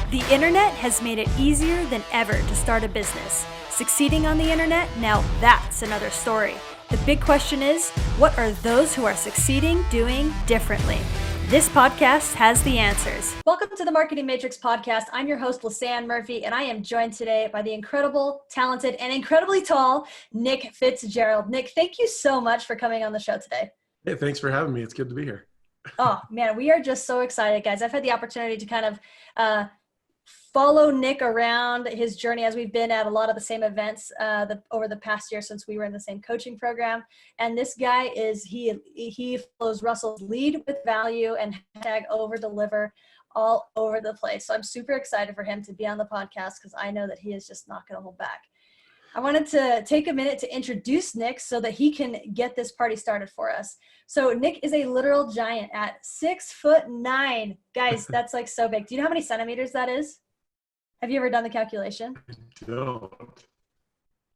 The internet has made it easier than ever to start a business. Succeeding on the internet, now that's another story. The big question is, what are those who are succeeding doing differently? This podcast has the answers. Welcome to the Marketing Matrix podcast. I'm your host, Lisanne Murphy, and I am joined today by the incredible, talented, and incredibly tall Nick Fitzgerald. Nick, thank you so much for coming on the show today. Hey, thanks for having me. It's good to be here. Oh, man, we are just so excited, guys. I've had the opportunity to kind of follow Nick around his journey as we've been at a lot of the same events over the past year since we were in the same coaching program. And this guy he follows Russell's lead with value and hashtag over deliver all over the place. So I'm super excited for him to be on the podcast because I know that he is just not going to hold back. I wanted to take a minute to introduce Nick so that he can get this party started for us. So Nick is a literal giant at 6'9". Guys, that's like so big. Do you know how many centimeters that is? Have you ever done the calculation? I don't.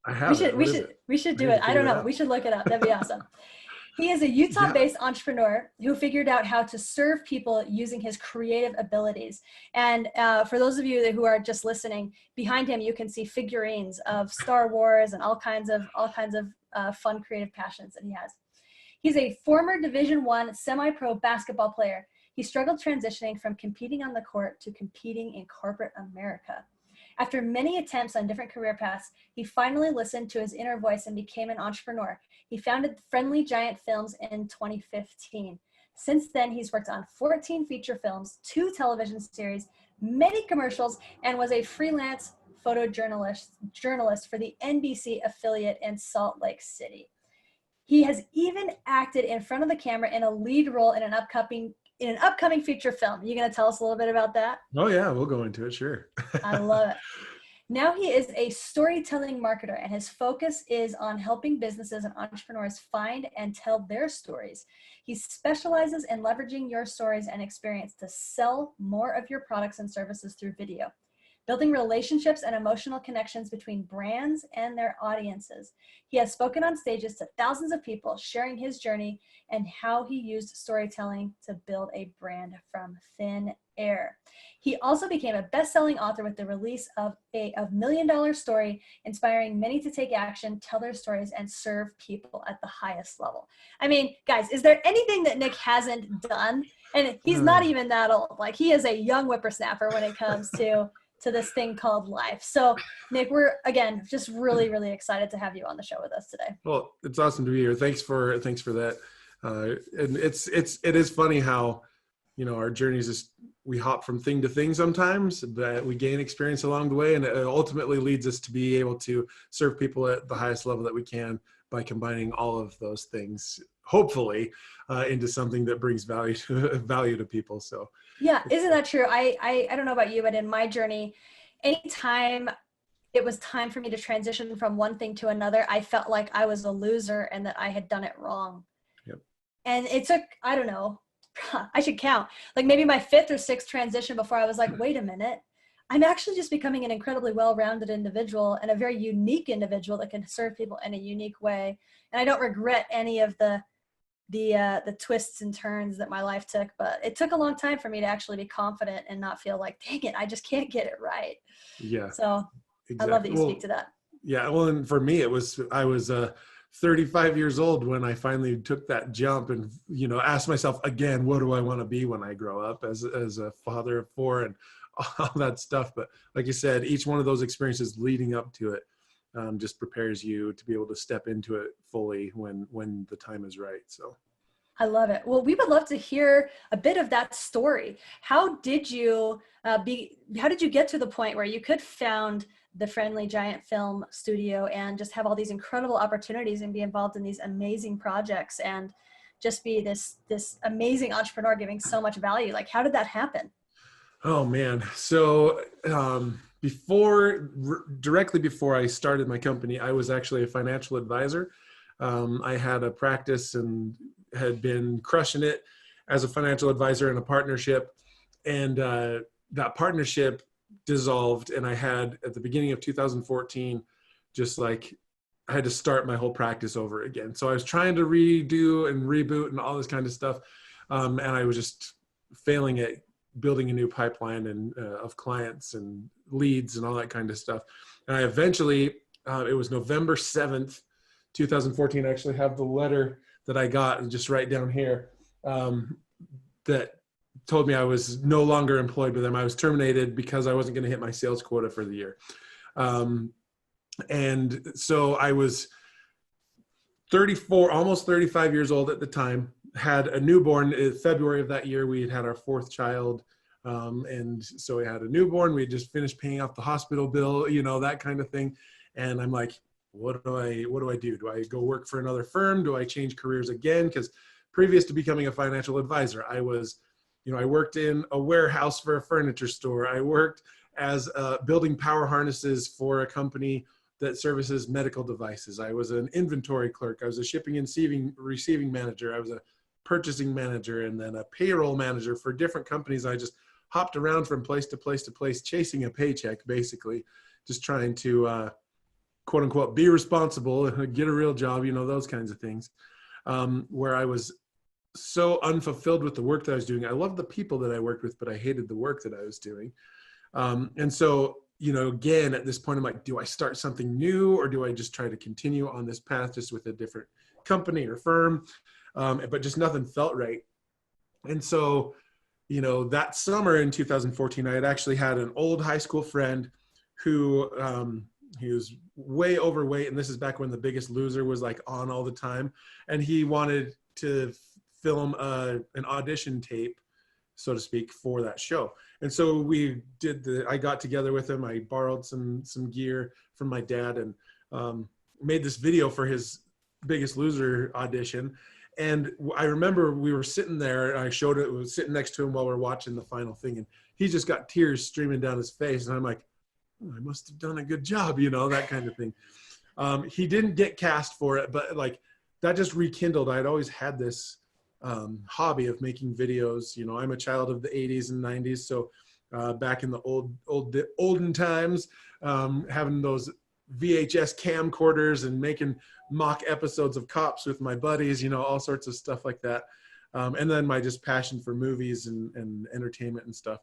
I haven't. We should do it. I don't know. We should look it up. That'd be awesome. He is a Utah-based entrepreneur who figured out how to serve people using his creative abilities. And for those of you who are just listening, behind him you can see figurines of Star Wars and all kinds of fun creative passions that he has. He's a former Division I semi-pro basketball player. He struggled transitioning from competing on the court to competing in corporate America. After many attempts on different career paths, he finally listened to his inner voice and became an entrepreneur. He founded Friendly Giant Films in 2015. Since then, he's worked on 14 feature films, 2 television series, many commercials, and was a freelance photojournalist for the NBC affiliate in Salt Lake City. He has even acted in front of the camera in a lead role in an upcoming feature film. You going to tell us a little bit about that? Oh yeah, we'll go into it. Sure. I love it. Now he is a storytelling marketer, and his focus is on helping businesses and entrepreneurs find and tell their stories. He specializes in leveraging your stories and experience to sell more of your products and services through video, building relationships and emotional connections between brands and their audiences. He has spoken on stages to thousands of people, sharing his journey and how he used storytelling to build a brand from thin air. He also became a best-selling author with the release of a million-dollar story, inspiring many to take action, tell their stories, and serve people at the highest level. I mean, guys, is there anything that Nick hasn't done? And he's not even that old. Like, he is a young whippersnapper when it comes to this thing called life. So Nick, we're again just really, really excited to have you on the show with us today. Well, it's awesome to be here. Thanks for that. And it is funny how, our journeys is we hop from thing to thing sometimes, but we gain experience along the way, and it ultimately leads us to be able to serve people at the highest level that we can by combining all of those things, hopefully, into something that brings value to people. So yeah, isn't that true? I don't know about you, but in my journey, anytime it was time for me to transition from one thing to another, I felt like I was a loser and that I had done it wrong. Yep. And it took, I don't know, I should count, like maybe my 5th or 6th transition before I was like, wait a minute, I'm actually just becoming an incredibly well-rounded individual and a very unique individual that can serve people in a unique way. And I don't regret any of the twists and turns that my life took, but it took a long time for me to actually be confident and not feel like, dang it, I just can't get it right. Yeah. So exactly. I love that you speak to that. Yeah. Well, and for me, I was 35 years old when I finally took that jump and, asked myself again, what do I want to be when I grow up as a father of 4 and all that stuff. But like you said, each one of those experiences leading up to it just prepares you to be able to step into it fully when the time is right. So I love it. Well, we would love to hear a bit of that story. How did you get to the point where you could found the Friendly Giant Film Studio and just have all these incredible opportunities and be involved in these amazing projects and just be this amazing entrepreneur giving so much value? Like, how did that happen? Oh man. So, directly before I started my company, I was actually a financial advisor. I had a practice and had been crushing it as a financial advisor in a partnership. And that partnership dissolved. And I had, at the beginning of 2014, just like I had to start my whole practice over again. So I was trying to redo and reboot and all this kind of stuff. And I was just failing at building a new pipeline and of clients and leads and all that kind of stuff. And I eventually, it was November 7th, 2014. I actually have the letter that I got just right down here that told me I was no longer employed with them. I was terminated because I wasn't going to hit my sales quota for the year. And so I was 34, almost 35 years old at the time, had a newborn. In February of that year, we had our fourth child. And so we had a newborn. We had just finished paying off the hospital bill, you know, that kind of thing. And I'm like, what do I do? Do I go work for another firm? Do I change careers again? Because previous to becoming a financial advisor, I was, you know, I worked in a warehouse for a furniture store. I worked as building power harnesses for a company that services medical devices. I was an inventory clerk. I was a shipping and receiving manager. I was a purchasing manager, and then a payroll manager for different companies. I just hopped around from place to place to place, chasing a paycheck, basically, just trying to quote unquote be responsible, get a real job, you know, those kinds of things, where I was so unfulfilled with the work that I was doing. I loved the people that I worked with, but I hated the work that I was doing. And so, you know, again, at this point, I'm like, do I start something new, or do I just try to continue on this path just with a different company or firm? But just nothing felt right. And so, you know, that summer in 2014, I had actually had an old high school friend who, he was way overweight. And this is back when The Biggest Loser was like on all the time. And he wanted to film an audition tape, so to speak, for that show. And so we did I got together with him. I borrowed some gear from my dad and made this video for his Biggest Loser audition. And I remember we were sitting there, and I showed it, was sitting next to him while we were watching the final thing. And he just got tears streaming down his face. And I'm like, oh, I must have done a good job, you know, that kind of thing. He didn't get cast for it, but like that just rekindled. I'd always had this hobby of making videos. You know, I'm a child of the 80s and 90s. So back in the olden times, having those VHS camcorders and making mock episodes of Cops with my buddies, you know, all sorts of stuff like that. And then my just passion for movies and entertainment and stuff.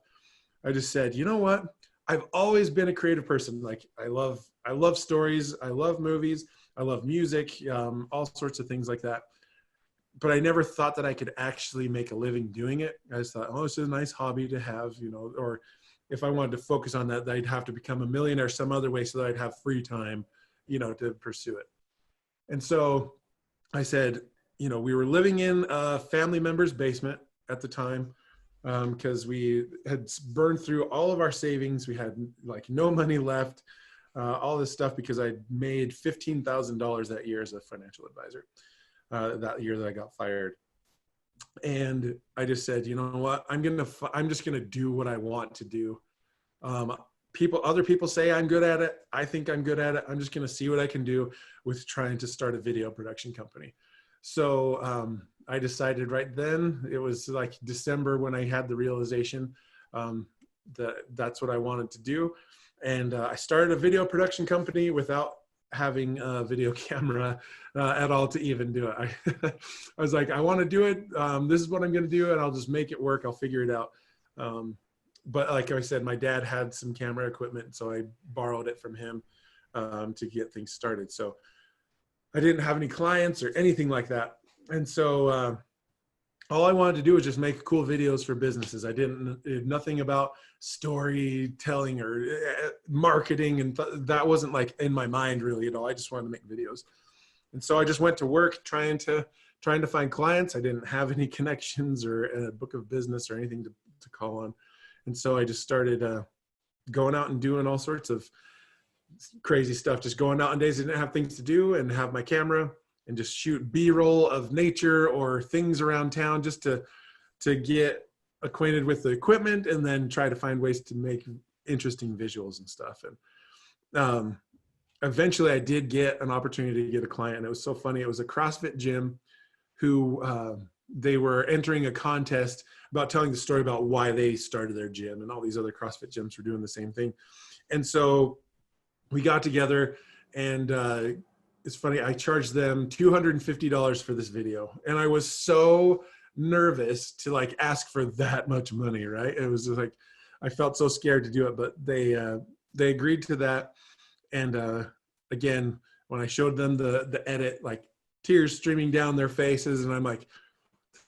I just said, you know what? I've always been a creative person. Like I love stories. I love movies. I love music, all sorts of things like that. But I never thought that I could actually make a living doing it. I just thought, oh, this is a nice hobby to have, you know, or if I wanted to focus on that, I'd have to become a millionaire some other way so that I'd have free time, you know, to pursue it. And so I said, you know, we were living in a family member's basement at the time because we had burned through all of our savings. We had like no money left, all this stuff because I made $15,000 that year as a financial advisor, that year that I got fired. And I just said, you know what, I'm just going to do what I want to do. Other people say I'm good at it. I think I'm good at it. I'm just going to see what I can do with trying to start a video production company. So I decided right then, it was like December when I had the realization that that's what I wanted to do. And I started a video production company without having a video camera at all to even do it. I was like, I want to do it. This is what I'm going to do, and I'll just make it work. I'll figure it out. But like I said, my dad had some camera equipment, so I borrowed it from him to get things started. So I didn't have any clients or anything like that. And so all I wanted to do was just make cool videos for businesses. I did nothing about storytelling or marketing, and that wasn't like in my mind really at all. I just wanted to make videos. And so I just went to work trying to find clients. I didn't have any connections or a book of business or anything to call on. And so I just started going out and doing all sorts of crazy stuff, just going out on days I didn't have things to do and have my camera and just shoot B-roll of nature or things around town just to get acquainted with the equipment and then try to find ways to make interesting visuals and stuff. And eventually I did get an opportunity to get a client. And it was so funny. It was a CrossFit gym who they were entering a contest about telling the story about why they started their gym, and all these other CrossFit gyms were doing the same thing. And so we got together, and it's funny, I charged them $250 for this video. And I was so nervous to like ask for that much money, right? It was just like, I felt so scared to do it, but they agreed to that. And again, when I showed them the edit, like tears streaming down their faces, and I'm like,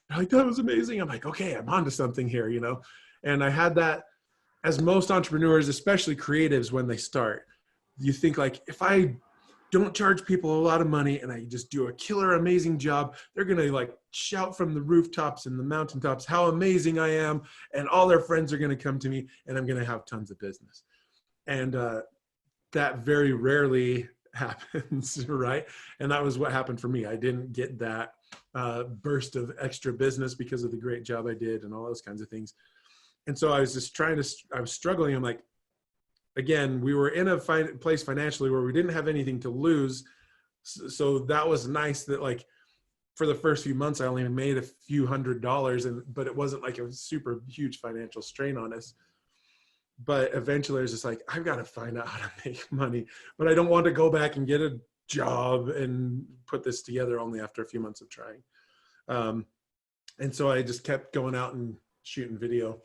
that was amazing. I'm like, okay, I'm onto something here, you know? And I had that, as most entrepreneurs, especially creatives, when they start, you think like, if I don't charge people a lot of money and I just do a killer, amazing job, they're going to like shout from the rooftops and the mountaintops how amazing I am. And all their friends are going to come to me and I'm going to have tons of business. And that very rarely happens, right? And that was what happened for me. I didn't get that burst of extra business because of the great job I did and all those kinds of things. And so I was just I was struggling. I'm like, again, we were in a place financially where we didn't have anything to lose. So that was nice that like for the first few months, I only made a few $100s, but it wasn't like a super huge financial strain on us. But eventually I was just like, I've got to find out how to make money, but I don't want to go back and get a job and put this together only after a few months of trying. And so I just kept going out and shooting video.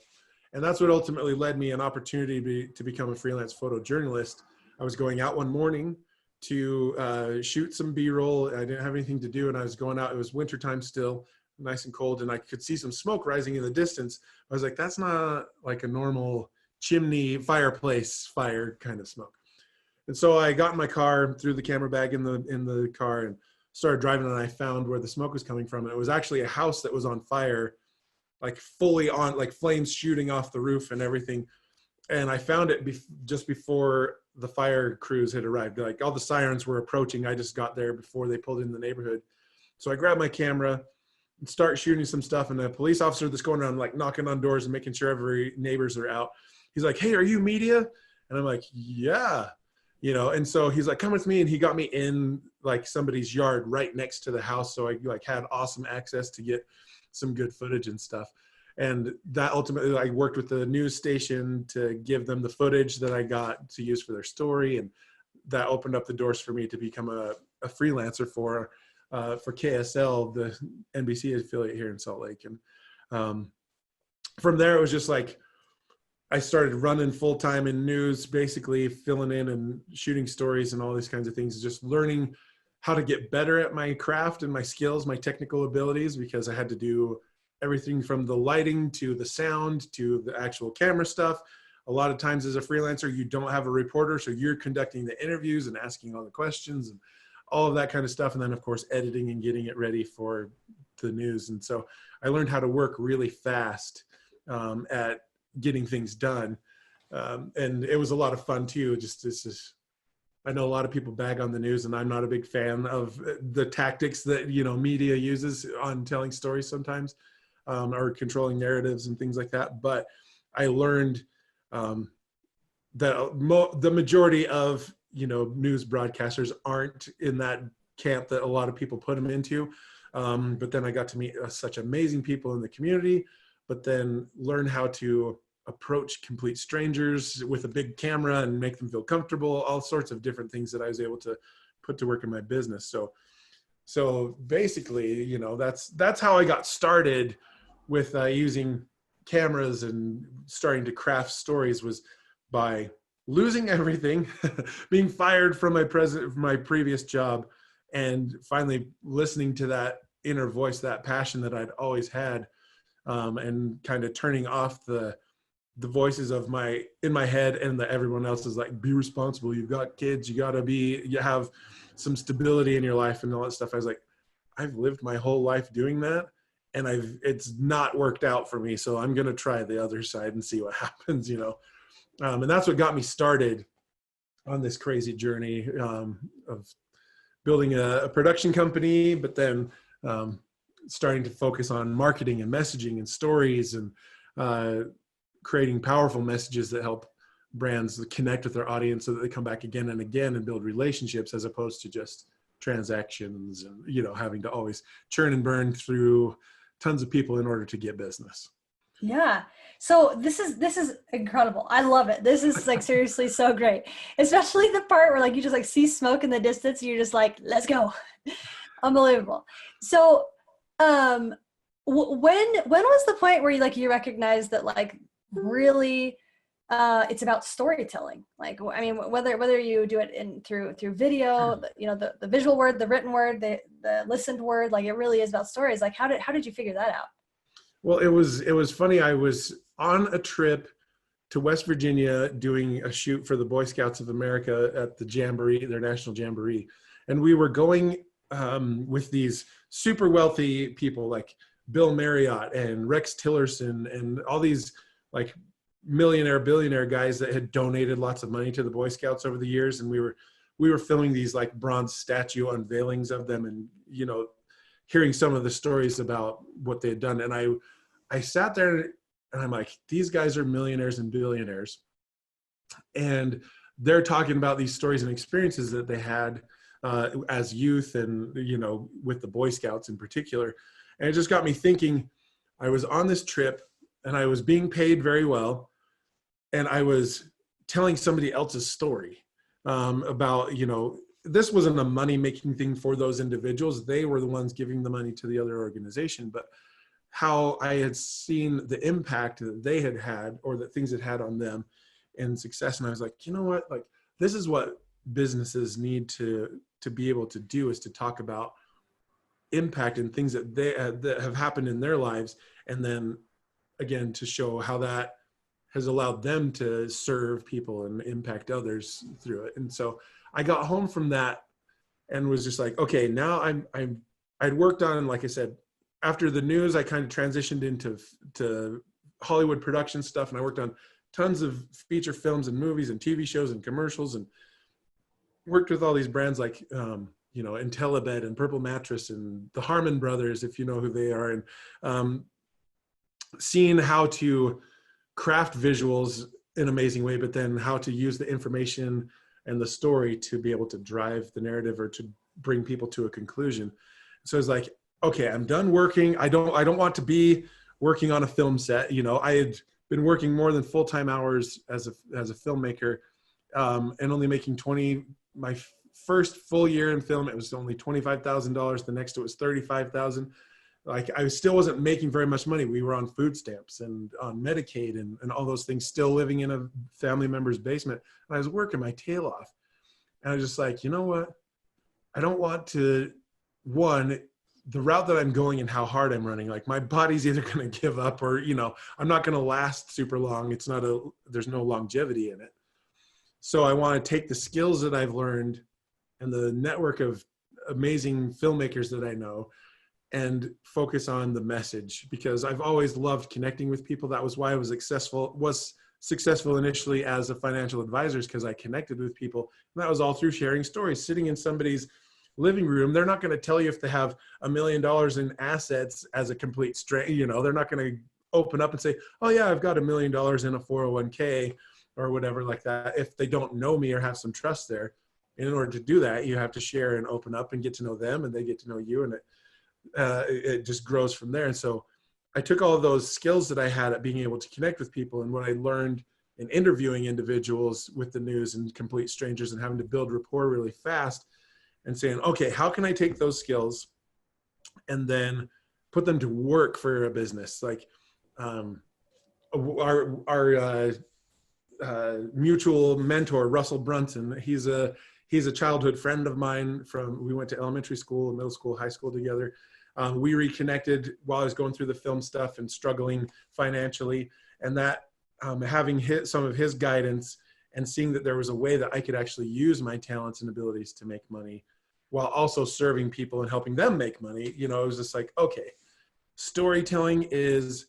And that's what ultimately led me an opportunity to become a freelance photojournalist. I was going out one morning to shoot some B-roll. I didn't have anything to do, and I was going out. It was wintertime still, nice and cold, and I could see some smoke rising in the distance. I was like, that's not like a normal chimney fireplace fire kind of smoke. And so I got in my car, threw the camera bag in the car, and started driving, and I found where the smoke was coming from. And it was actually a house that was on fire, like fully on, like flames shooting off the roof and everything. And I found it just before the fire crews had arrived. Like all the sirens were approaching. I just got there before they pulled in the neighborhood. So I grabbed my camera and start shooting some stuff. And the police officer that's going around like knocking on doors and making sure every neighbors are out, he's like, hey, are you media? And I'm like, yeah, you know. And so he's like, come with me. And he got me in like somebody's yard right next to the house. So I like had awesome access to get some good footage and stuff. And that ultimately, I worked with the news station to give them the footage that I got to use for their story. And that opened up the doors for me to become a freelancer for KSL, the NBC affiliate here in Salt Lake. And from there, it was just like, I started running full time in news, basically filling in and shooting stories and all these kinds of things, just learning how to get better at my craft and my skills, my technical abilities, because I had to do everything from the lighting to the sound to the actual camera stuff. A lot of times as a freelancer, you don't have a reporter, so you're conducting the interviews and asking all the questions and all of that kind of stuff. And then of course, editing and getting it ready for the news. And so I learned how to work really fast at getting things done. And it was a lot of fun too. I know a lot of people bag on the news, and I'm not a big fan of the tactics that, you know, media uses on telling stories sometimes, or controlling narratives and things like that. But I learned that the majority of, you know, news broadcasters aren't in that camp that a lot of people put them into. But then I got to meet such amazing people in the community, but then learn how to approach complete strangers with a big camera and make them feel comfortable, all sorts of different things that I was able to put to work in my business. So basically, you know, that's how I got started with using cameras and starting to craft stories, was by losing everything, being fired from my previous job, and finally listening to that inner voice, that passion that I'd always had, and kind of turning off the voices of in my head and that everyone else is like, be responsible, you've got kids, you have some stability in your life and all that stuff. I was like, I've lived my whole life doing that, and it's not worked out for me. So I'm going to try the other side and see what happens, you know? And that's what got me started on this crazy journey of building a production company, but then starting to focus on marketing and messaging and stories, and creating powerful messages that help brands connect with their audience so that they come back again and again and build relationships, as opposed to just transactions and, you know, having to always churn and burn through tons of people in order to get business. Yeah. So this is incredible. I love it. This is like seriously so great. Especially the part where like you just like see smoke in the distance and you're just like, let's go. Unbelievable. So When was the point where you recognized that really it's about storytelling? I mean, whether you do it through video, the visual word, the written word, the listened word, it really is about stories. How did you figure that out? Well, it was funny. I was on a trip to West Virginia doing a shoot for the Boy Scouts of America at the Jamboree, their national Jamboree. And we were going with these super wealthy people like Bill Marriott and Rex Tillerson and all these millionaire, billionaire guys that had donated lots of money to the Boy Scouts over the years. And we were filming these bronze statue unveilings of them and, hearing some of the stories about what they had done. And I sat there and I'm like, these guys are millionaires and billionaires. And they're talking about these stories and experiences that they had as youth and, with the Boy Scouts in particular. And it just got me thinking. I was on this trip and I was being paid very well. And I was telling somebody else's story about, this wasn't a money-making thing for those individuals. They were the ones giving the money to the other organization. But how I had seen the impact that they had had or that things had had on them and success. And I was like, you know what, this is what businesses need to be able to do, is to talk about impact and things that that have happened in their lives. And then again, to show how that has allowed them to serve people and impact others through it. And so I got home from that and was just like, okay, now I'd worked on, like I said, after the news, I kind of transitioned into Hollywood production stuff. And I worked on tons of feature films and movies and TV shows and commercials, and worked with all these brands like, IntelliBed and Purple Mattress and the Harmon Brothers, if you know who they are. And seeing how to craft visuals in an amazing way, but then how to use the information and the story to be able to drive the narrative or to bring people to a conclusion. So it's like, okay, I'm done working. I don't want to be working on a film set. I had been working more than full-time hours as a filmmaker, and only making my first full year in film, it was only $25,000. The next it was $35,000. I still wasn't making very much money. We were on food stamps and on Medicaid and all those things, still living in a family member's basement. And I was working my tail off. And I was just like, you know what? I don't want to, the route that I'm going and how hard I'm running, my body's either going to give up or, I'm not going to last super long. There's no longevity in it. So I want to take the skills that I've learned and the network of amazing filmmakers that I know and focus on the message, because I've always loved connecting with people. That was why I was successful initially as a financial advisor, because I connected with people. And that was all through sharing stories, sitting in somebody's living room. They're not going to tell you if they have $1 million in assets as a complete stranger. They're not going to open up and say, oh yeah, I've got $1 million in a 401k or whatever like that, if they don't know me or have some trust there. In order to do that, you have to share and open up and get to know them, and they get to know you, and it just grows from there. And so I took all of those skills that I had at being able to connect with people and what I learned in interviewing individuals with the news and complete strangers and having to build rapport really fast, and saying, okay, how can I take those skills and then put them to work for a business? Our mutual mentor, Russell Brunson, he's a childhood friend of mine we went to elementary school, middle school, high school together. We reconnected while I was going through the film stuff and struggling financially, and that having some of his guidance and seeing that there was a way that I could actually use my talents and abilities to make money while also serving people and helping them make money. It was just like, okay, storytelling is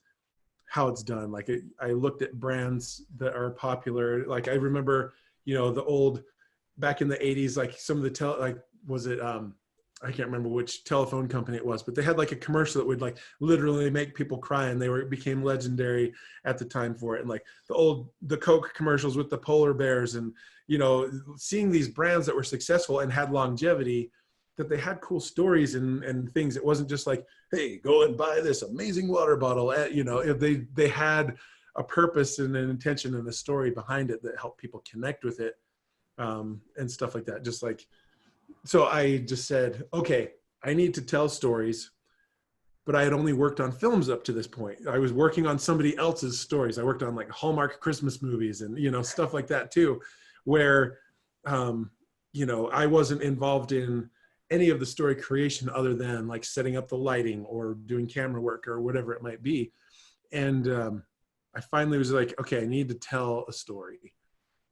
how it's done. I looked at brands that are popular. I remember, the old, back in the 80s, some of the I can't remember which telephone company it was, but they had a commercial that would literally make people cry, and became legendary at the time for it. And the Coke commercials with the polar bears, and seeing these brands that were successful and had longevity, that they had cool stories and things. It wasn't just hey, go and buy this amazing water bottle. If they had a purpose and an intention and a story behind it that helped people connect with it, and stuff like that. So I just said, okay, I need to tell stories but I had only worked on films up to this point. I was working on somebody else's stories. I worked on like Hallmark Christmas movies and, you know, stuff like that too, where, you know, I wasn't involved in any of the story creation other than like setting up the lighting or doing camera work or whatever it might be. And I finally was like, okay, I need to tell a story.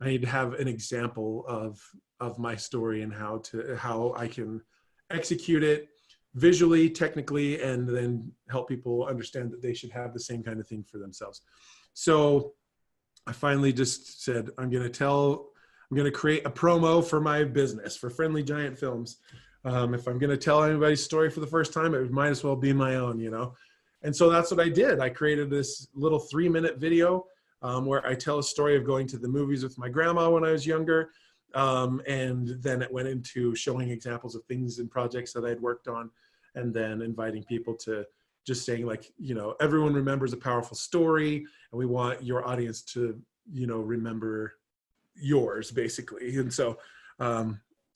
I need to have an example of my story and how I can execute it visually, technically, and then help people understand that they should have the same kind of thing for themselves. So I finally just said, I'm going to create a promo for my business, for Friendly Giant Films. If I'm going to tell anybody's story for the first time, it might as well be my own, you know? And so that's what I did. I created this little 3-minute video where I tell a story of going to the movies with my grandma when I was younger. And then it went into showing examples of things and projects that I'd worked on, and then inviting people to just saying like, you know, everyone remembers a powerful story, and we want your audience to, you know, remember yours basically. And so,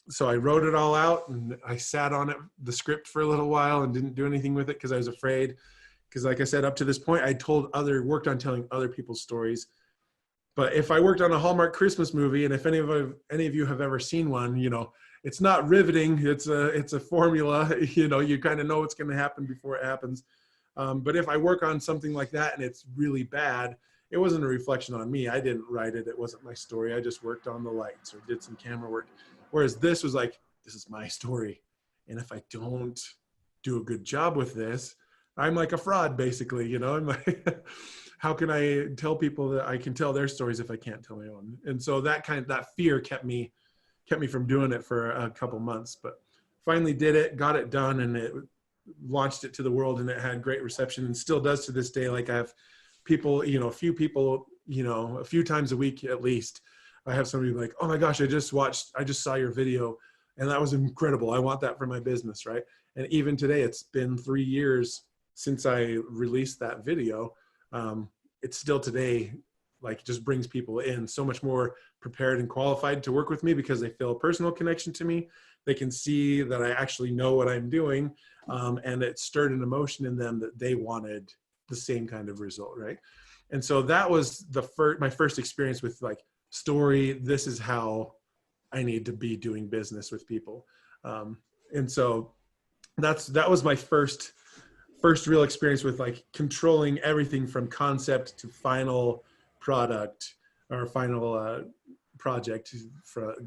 so I wrote it all out and I sat on it, the script for a little while, and didn't do anything with it because I was afraid. Because like I said, up to this point, I worked on telling other people's stories. But if I worked on a Hallmark Christmas movie, and if any of you have ever seen one, you know, it's not riveting. It's a formula. You know, you kind of know what's going to happen before it happens. But if I work on something like that and it's really bad, it wasn't a reflection on me. I didn't write it. It wasn't my story. I just worked on the lights or did some camera work. Whereas this was like, this is my story. And if I don't do a good job with this, I'm like a fraud, basically, you know. I'm like, how can I tell people that I can tell their stories if I can't tell my own? And so that fear kept me from doing it for a couple months, but finally did it, got it done, and it launched it to the world, and it had great reception and still does to this day. Like I have people, you know, a few people, you know, a few times a week at least, I have somebody like, oh my gosh, I just saw your video and that was incredible. I want that for my business, right? And even today, it's been 3 years since I released that video. It's still today, like, just brings people in so much more prepared and qualified to work with me because they feel a personal connection to me. They can see that I actually know what I'm doing. And it stirred an emotion in them that they wanted the same kind of result, right? And so that was my first experience with like story. This is how I need to be doing business with people. And so that was my first real experience with like controlling everything from concept to final product or final project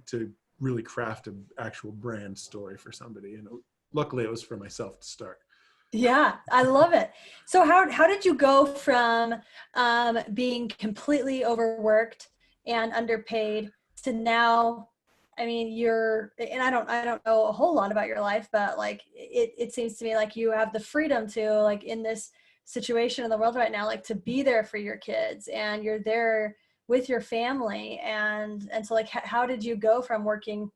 to really craft an actual brand story for somebody. And luckily it was for myself to start. Yeah, I love it. So how did you go from being completely overworked and underpaid to now? I mean, and I don't know a whole lot about your life, but like it seems to me like you have the freedom to, like, in this situation in the world right now, like, to be there for your kids, and you're there with your family, and so like how did you go from working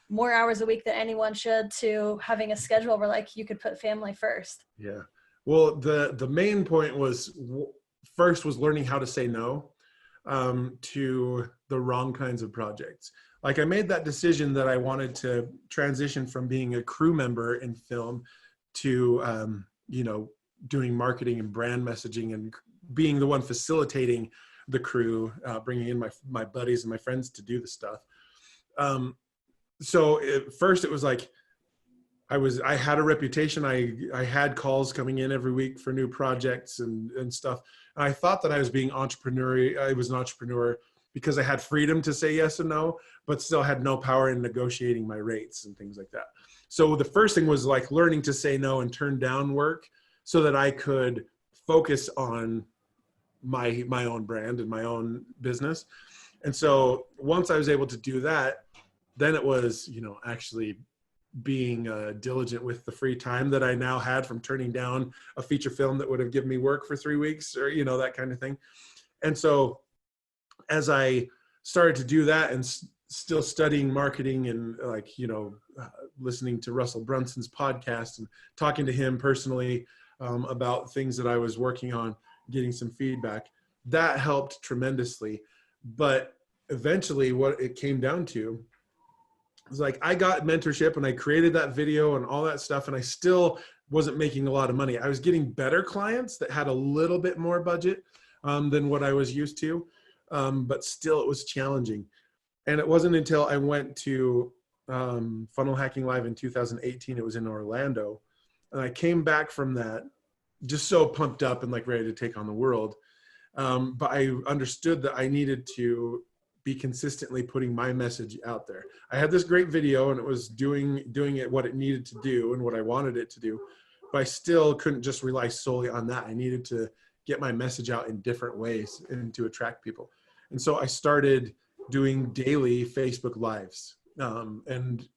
more hours a week than anyone should to having a schedule where like you could put family first? Yeah. Well, the main point was learning how to say no to the wrong kinds of projects. Like, I made that decision that I wanted to transition from being a crew member in film to, you know, doing marketing and brand messaging and being the one facilitating the crew, bringing in my buddies and my friends to do the stuff. So at first it was like, I had a reputation. I had calls coming in every week for new projects and stuff. And I thought that I was being entrepreneurial. I was an entrepreneur because I had freedom to say yes and no, but still had no power in negotiating my rates and things like that. So the first thing was like learning to say no and turn down work so that I could focus on my own brand and my own business. And so once I was able to do that, then it was, you know, actually being diligent with the free time that I now had from turning down a feature film that would have given me work for 3 weeks, or, you know, that kind of thing. And so as I started to do that and still studying marketing and like, you know, listening to Russell Brunson's podcast and talking to him personally about things that I was working on, getting some feedback, that helped tremendously. But eventually what it came down to was like, I got mentorship and I created that video and all that stuff, and I still wasn't making a lot of money. I was getting better clients that had a little bit more budget than what I was used to. But still it was challenging. And it wasn't until I went to Funnel Hacking Live in 2018, it was in Orlando. And I came back from that just so pumped up and like ready to take on the world. But I understood that I needed to be consistently putting my message out there. I had this great video and it was doing it what it needed to do and what I wanted it to do, but I still couldn't just rely solely on that. I needed to get my message out in different ways and to attract people. And so I started doing daily Facebook Lives. And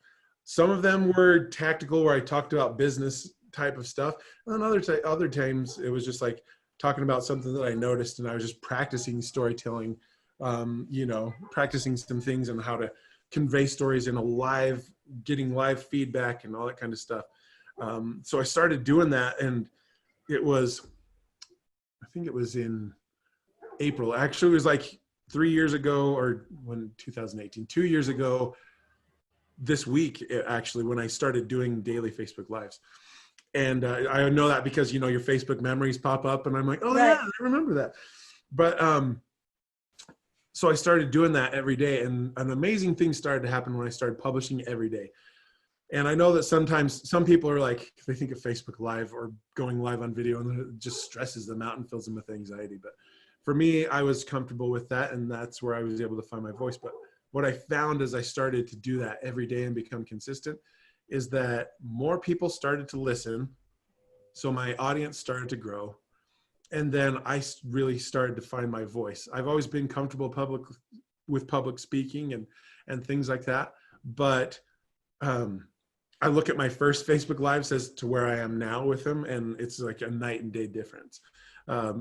some of them were tactical where I talked about business type of stuff. And other times it was just like talking about something that I noticed, and I was just practicing storytelling, practicing some things on how to convey stories in a live, getting live feedback and all that kind of stuff. So I started doing that, and it was, I think it was in April. Actually, it was like 3 years ago, or when 2018, 2 years ago this week, actually, when I started doing daily Facebook Lives. And I know that because, your Facebook memories pop up and I'm like, oh yeah, I remember that. But so I started doing that every day, and an amazing thing started to happen when I started publishing every day. And I know that sometimes some people are like, they think of Facebook Live or going live on video and it just stresses them out and fills them with anxiety. But for me, I was comfortable with that, and that's where I was able to find my voice. But what I found as I started to do that every day and become consistent is that more people started to listen. So my audience started to grow. And then I really started to find my voice. I've always been comfortable with public speaking and things like that. But I look at my first Facebook Lives as to where I am now with them, and it's like a night and day difference.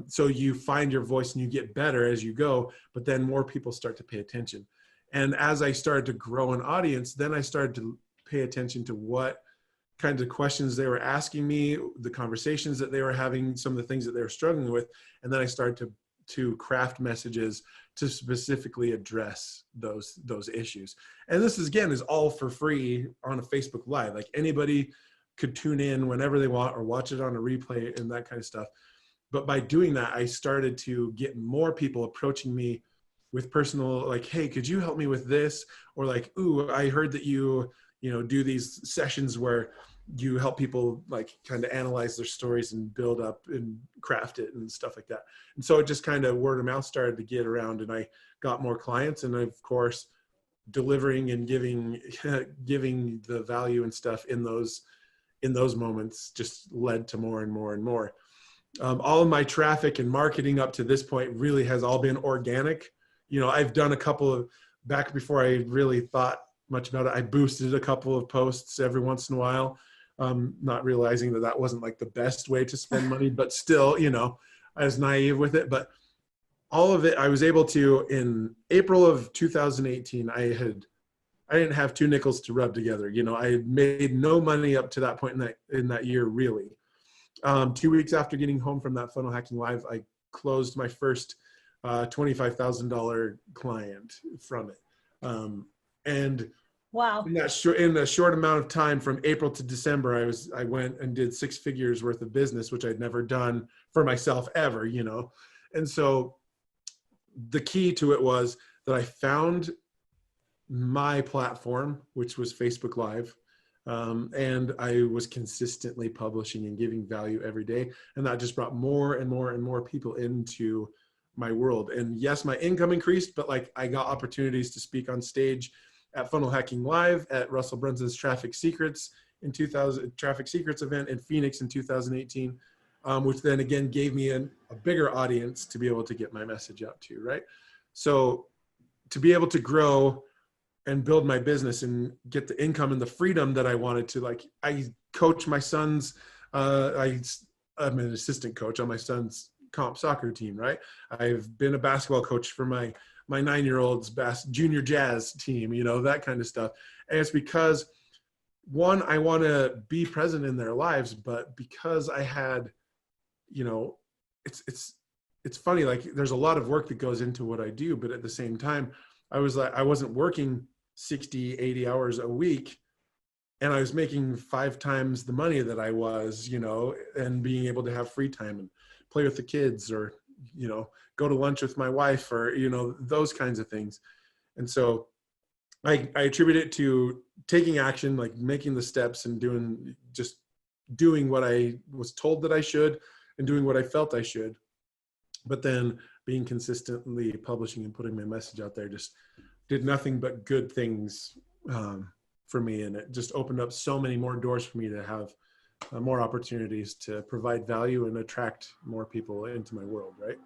So you find your voice and you get better as you go, but then more people start to pay attention. And as I started to grow an audience, then I started to pay attention to what kinds of questions they were asking me, the conversations that they were having, some of the things that they were struggling with. And then I started to craft messages to specifically address those issues. And this is, again, is all for free on a Facebook Live. Like anybody could tune in whenever they want or watch it on a replay and that kind of stuff. But by doing that, I started to get more people approaching me with personal, like, hey, could you help me with this? Or like, ooh, I heard that you do these sessions where you help people like kind of analyze their stories and build up and craft it and stuff like that. And so it just kind of word of mouth started to get around, and I got more clients, and of course, delivering and giving the value and stuff in those moments just led to more and more and more. All of my traffic and marketing up to this point really has all been organic. I've done a couple of, back before I really thought much about it, I boosted a couple of posts every once in a while, not realizing that wasn't like the best way to spend money, but still, I was naive with it. But all of it, I was able to, in April of 2018, I didn't have two nickels to rub together. I had made no money up to that point in that year, really. 2 weeks after getting home from that Funnel Hacking Live, I closed my first $25,000 client from it. And wow, in a short amount of time from April to December, I went and did 6 figures worth of business, which I'd never done for myself ever, And so the key to it was that I found my platform, which was Facebook Live. And I was consistently publishing and giving value every day. And that just brought more and more and more people into my world. And yes, my income increased, but like I got opportunities to speak on stage at Funnel Hacking Live, at Russell Brunson's Traffic Secrets event in Phoenix in 2018, which then again gave me a bigger audience to be able to get my message out to, right? So to be able to grow and build my business and get the income and the freedom that I wanted to, like, I coach my son's, I'm an assistant coach on my son's comp soccer team, right? I've been a basketball coach for my 9-year-old's junior jazz team, that kind of stuff. And it's because, one, I want to be present in their lives, but because I had, it's funny, like there's a lot of work that goes into what I do, but at the same time, I wasn't working 60, 80 hours a week and I was making 5 times the money that I was, you know, and being able to have free time and play with the kids, or, you know, go to lunch with my wife, or, you know, those kinds of things. And so I attribute it to taking action, like making the steps and doing what I was told that I should and doing what I felt I should. But then being consistently publishing and putting my message out there just did nothing but good things for me. And it just opened up so many more doors for me to have more opportunities to provide value and attract more people into my world, right?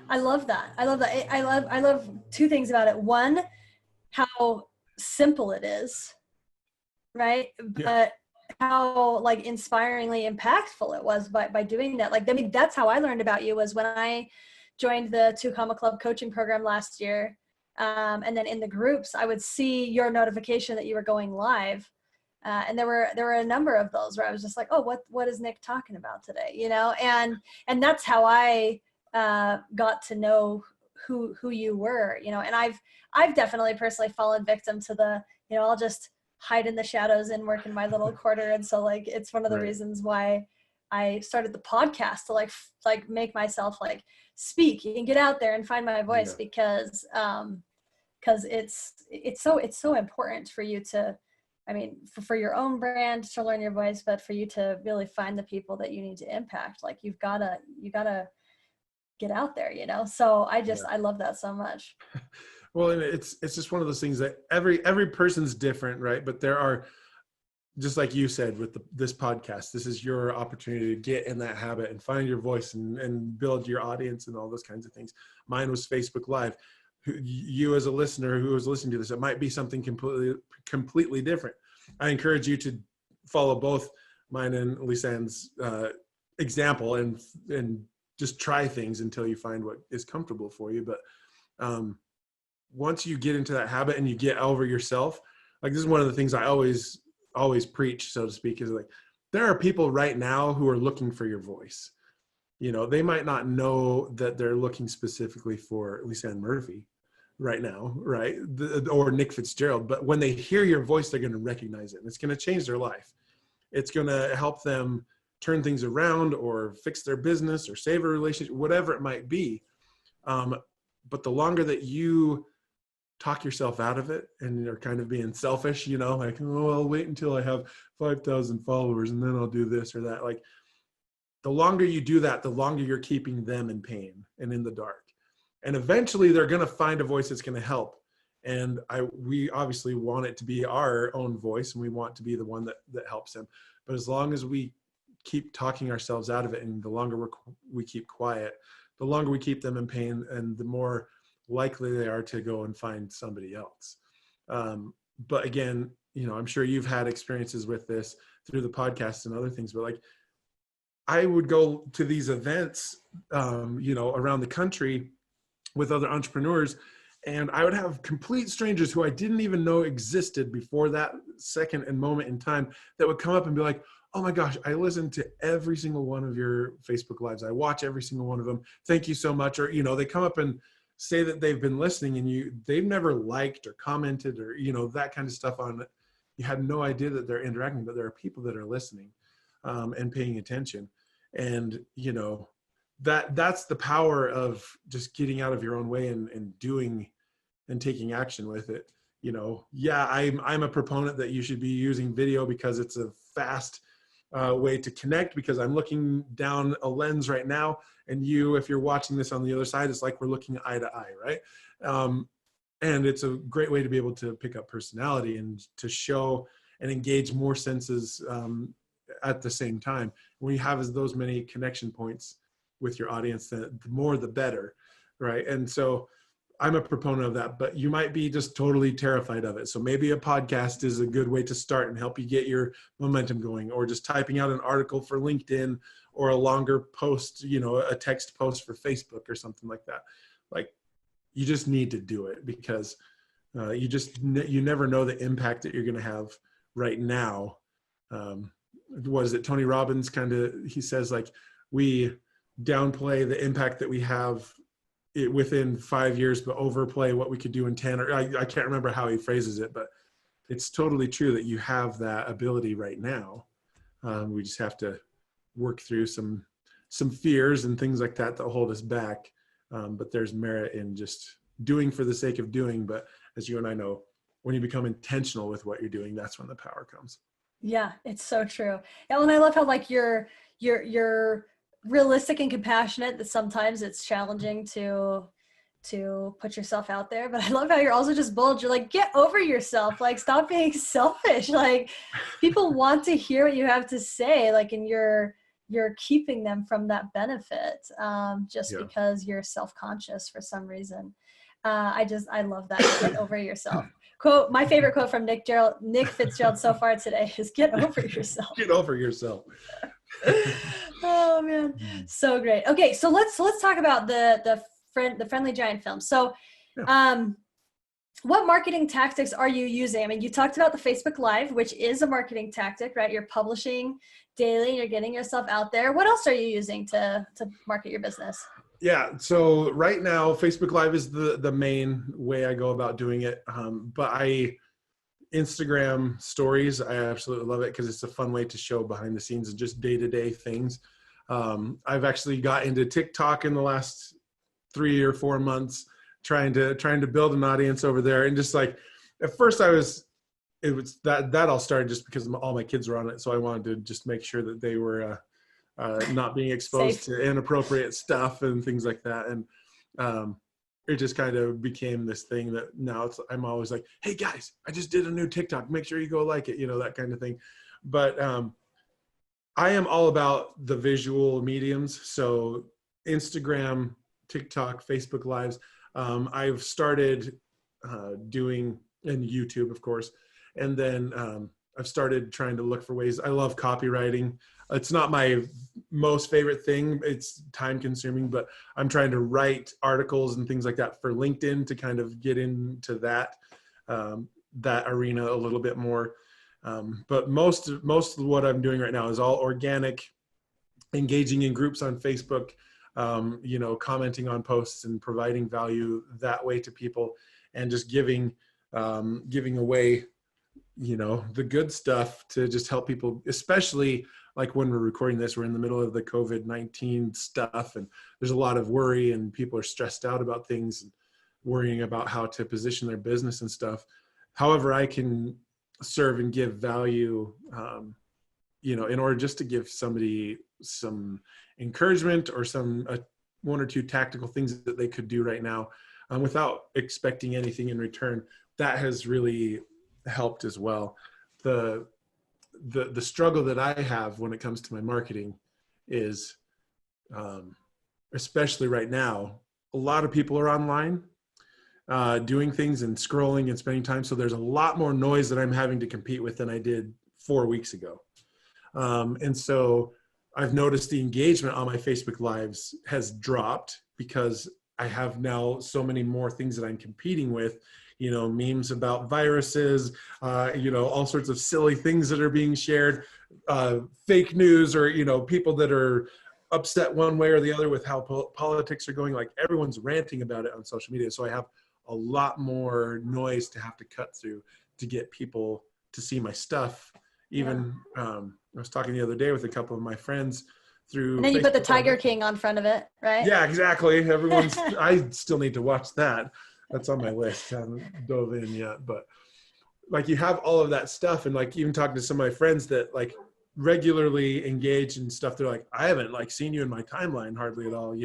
I love that. I love that. I love 2 things about it. One, how simple it is, right? But how like inspiringly impactful it was by doing that. Like, I mean, that's how I learned about you, was when I joined the 2 Comma Club coaching program last year. And then in the groups, I would see your notification that you were going live. And there were a number of those where I was just like, oh, what is Nick talking about today? You know, and that's how I got to know who you were, you know. And I've definitely personally fallen victim to the, you know, I'll just hide in the shadows and work in my little corner. And so like, it's one of the reasons why I started the podcast, to like make myself like speak and get out there and find my voice, because it's so important for you to, I mean, for your own brand to learn your voice, but for you to really find the people that you need to impact. Like, you gotta get out there, you know? So I love that so much. Well, and it's just one of those things that every person's different, right? But there are, just like you said with this podcast, this is your opportunity to get in that habit and find your voice and build your audience and all those kinds of things. Mine was Facebook Live. You as a listener who is listening to this, it might be something completely different. I encourage you to follow both mine and Lisanne's example and just try things until you find what is comfortable for you. But once you get into that habit and you get over yourself, like, this is one of the things I always preach, so to speak, is like, there are people right now who are looking for your voice. You know, they might not know that they're looking specifically for Lisanne Murphy right now, right? Or Nick Fitzgerald, but when they hear your voice, they're going to recognize it, and it's going to change their life. It's going to help them turn things around, or fix their business, or save a relationship, whatever it might be. But the longer that you talk yourself out of it and you're kind of being selfish, you know, like, oh, I'll wait until I have 5,000 followers and then I'll do this or that. Like, the longer you do that, the longer you're keeping them in pain and in the dark. And eventually they're going to find a voice that's going to help. And we obviously want it to be our own voice, and we want to be the one that helps them. But as long as we keep talking ourselves out of it, and the longer we keep quiet, the longer we keep them in pain, and the more likely they are to go and find somebody else. But again, you know, I'm sure you've had experiences with this through the podcast and other things, but like, I would go to these events, you know, around the country with other entrepreneurs, and I would have complete strangers who I didn't even know existed before that second and moment in time, that would come up and be like, oh my gosh, I listened to every single one of your Facebook Lives. I watch every single one of them. Thank you so much. Or, you know, they come up and say that they've been listening, and they've never liked or commented or, you know, that kind of stuff on it. You had no idea that they're interacting, but there are people that are listening and paying attention. And, you know, that's the power of just getting out of your own way and doing and taking action with it. You know, yeah, I'm a proponent that you should be using video, because it's a fast way to connect, because I'm looking down a lens right now, and if you're watching this on the other side, it's like we're looking eye to eye, right? And it's a great way to be able to pick up personality and to show and engage more senses at the same time. When you have those many connection points with your audience, the more the better, right? And so I'm a proponent of that, but you might be just totally terrified of it. So maybe a podcast is a good way to start and help you get your momentum going, or just typing out an article for LinkedIn, or a longer post, you know, a text post for Facebook or something like that. Like, you just need to do it, because you never know the impact that you're going to have right now. What is it? Tony Robbins he says, like, we downplay the impact that we have within 5 years, but overplay what we could do in 10, or I can't remember how he phrases it, but it's totally true that you have that ability right now. We just have to work through some fears and things like that hold us back. But there's merit in just doing for the sake of doing. But as you and I know, when you become intentional with what you're doing, that's when the power comes. Yeah, it's so true. Yeah, and I love how like you're realistic and compassionate, that sometimes it's challenging to put yourself out there. But I love how you're also just bold. You're like, get over yourself. Like, stop being selfish. Like, people want to hear what you have to say. Like, and you're keeping them from that benefit just because you're self-conscious for some reason. I love that. Get over yourself. Quote, my favorite quote from Nick Fitzgerald so far today is get over yourself. Get over yourself. Oh man, so great. Okay, so let's talk about the Friendly Giant film. So what marketing tactics are you using? I mean, you talked about the Facebook Live, which is a marketing tactic, right? You're publishing daily, you're getting yourself out there. What else are you using to market your business? Yeah, so right now, Facebook Live is the main way I go about doing it. But Instagram stories, I absolutely love it because it's a fun way to show behind the scenes and just day-to-day things. I've actually got into TikTok in the last 3 or 4 months, trying to build an audience over there. And just like, at first it was that all started just because all my kids were on it. So I wanted to just make sure that they were not being exposed to inappropriate stuff and things like that. And it just kind of became this thing that now I'm always like, hey guys, I just did a new TikTok. Make sure you go like it, that kind of thing. But I am all about the visual mediums. So Instagram, TikTok, Facebook Lives. I've started doing, and YouTube, of course. And then I've started trying to look for ways. I love copywriting. It's not my most favorite thing. It's time consuming, but I'm trying to write articles and things like that for LinkedIn to kind of get into that arena a little bit more. But most of what I'm doing right now is all organic, engaging in groups on Facebook, commenting on posts and providing value that way to people, and just giving away, the good stuff to just help people, especially like when we're recording this, we're in the middle of the COVID-19 stuff, and there's a lot of worry and people are stressed out about things and worrying about how to position their business and stuff. However, I can serve and give value, in order just to give somebody some encouragement or one or two tactical things that they could do right now without expecting anything in return. That has really helped as well. The struggle that I have when it comes to my marketing is, especially right now, a lot of people are online doing things and scrolling and spending time. So there's a lot more noise that I'm having to compete with than I did 4 weeks ago. And so I've noticed the engagement on my Facebook Lives has dropped because I have now so many more things that I'm competing with, memes about viruses, all sorts of silly things that are being shared, fake news, or, people that are upset one way or the other with how politics are going. Like, everyone's ranting about it on social media. So I have a lot more noise to have to cut through to get people to see my stuff. Even I was talking the other day with a couple of my friends through. And then you put the Tiger King on front of it, right? Yeah, exactly. I still need to watch that. That's on my list. I haven't dove in yet, but like, you have all of that stuff, and like, even talking to some of my friends that like regularly engage in stuff, they're like, I haven't like seen you in my timeline hardly at all,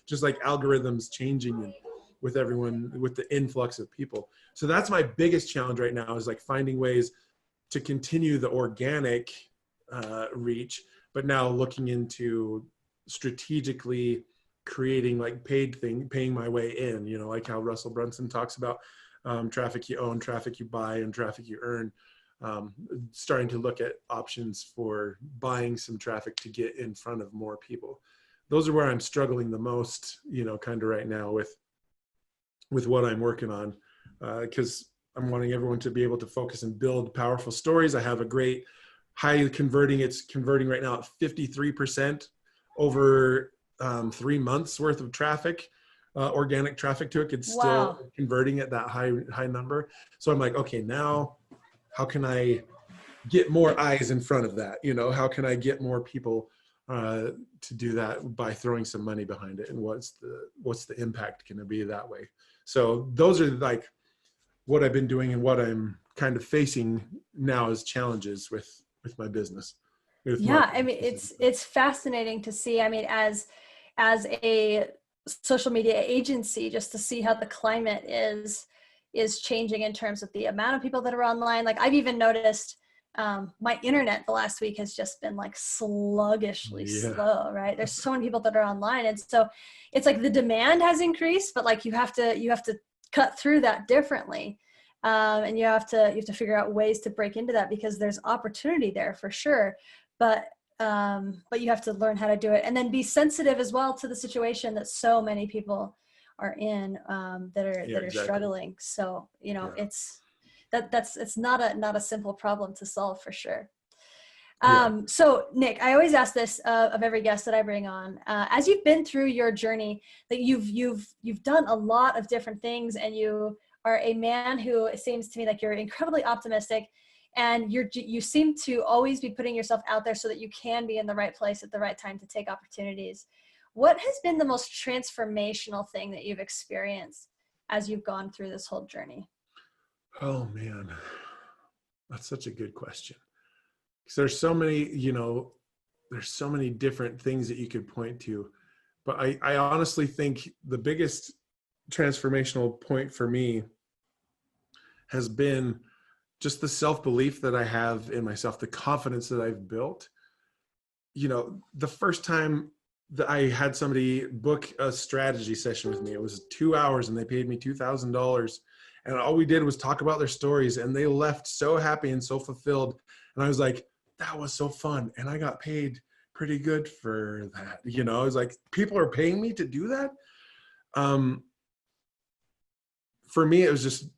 just like algorithms changing and with everyone, with the influx of people. So that's my biggest challenge right now, is like finding ways to continue the organic reach, but now looking into strategically creating like paying my way in, like how Russell Brunson talks about traffic you own, traffic you buy, and traffic you earn. Starting to look at options for buying some traffic to get in front of more people. Those are where I'm struggling the most, kind of right now with what I'm working on, because I'm wanting everyone to be able to focus and build powerful stories. I have a great it's converting right now at 53% over 3 months worth of traffic, organic traffic to it. It's still converting at that high number. So I'm like, okay, now how can I get more eyes in front of that? You know, how can I get more people to do that by throwing some money behind it? And what's the impact going to be that way? So those are like what I've been doing and what I'm kind of facing now as challenges with my business. Yeah, I mean, it's fascinating to see. I mean, as a social media agency, just to see how the climate is changing in terms of the amount of people that are online. Like I've even noticed my internet the last week has just been like sluggishly slow, right? There's so many people that are online. And so it's like the demand has increased, but like you have to cut through that differently. And you have to figure out ways to break into that because there's opportunity there for sure. But you have to learn how to do it and then be sensitive as well to the situation that so many people are in that are exactly. Struggling. So, you know, it's not a simple problem to solve for sure. So Nick, I always ask this of every guest that I bring on, as you've been through your journey, that you've done a lot of different things, and you are a man who, it seems to me like you're incredibly optimistic, and you seem to always be putting yourself out there so that you can be in the right place at the right time to take opportunities. What has been the most transformational thing that you've experienced as you've gone through this whole journey? Oh man, that's such a good question. Because there's so many, you know, there's so many different things that you could point to. But I honestly think the biggest transformational point for me has been just the self-belief that I have in myself, the confidence that I've built. You know, the first time that I had somebody book a strategy session with me, it was 2 hours and they paid me $2,000. And all we did was talk about their stories, and they left so happy and so fulfilled. And I was like, that was so fun. And I got paid pretty good for that. You know, I was like, people are paying me to do that. For me, it was just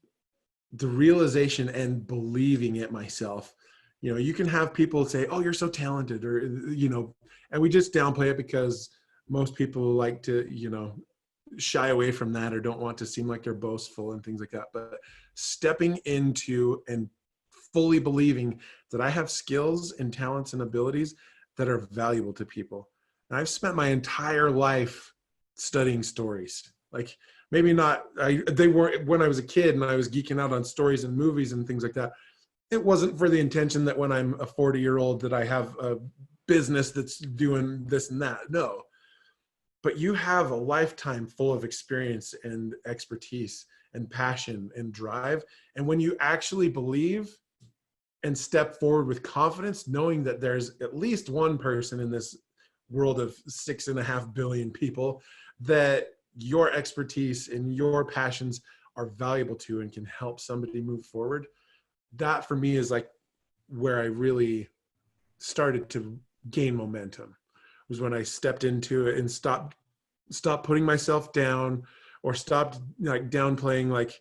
the realization and believing it myself. You know, you can have people say, oh, you're so talented, or, you know, and we just downplay it because most people like to, you know, shy away from that or don't want to seem like they're boastful and things like that. But stepping into and fully believing that I have skills and talents and abilities that are valuable to people. And I've spent my entire life studying stories. Like maybe not, they weren't when I was a kid and I was geeking out on stories and movies and things like that. It wasn't for the intention that when I'm a 40-year-old that I have a business that's doing this and that. No. But you have a lifetime full of experience and expertise and passion and drive. And when you actually believe and step forward with confidence, knowing that there's at least one person in this world of 6.5 billion people that your expertise and your passions are valuable to and can help somebody move forward, that for me is like where I really started to gain momentum, was when I stepped into it and stopped putting myself down, or stopped like downplaying like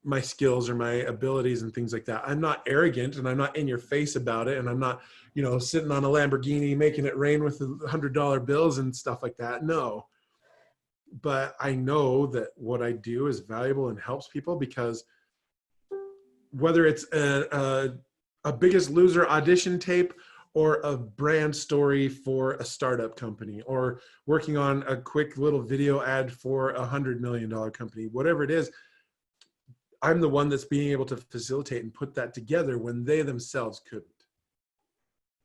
my skills or my abilities and things like that. I'm not arrogant and I'm not in your face about it. And I'm not, you know, sitting on a Lamborghini making it rain with $100 bills and stuff like that. No, but I know that what I do is valuable and helps people, because whether it's a Biggest Loser audition tape, or a brand story for a startup company, or working on a quick little video ad for $100 million company, whatever it is, I'm the one that's being able to facilitate and put that together when they themselves couldn't.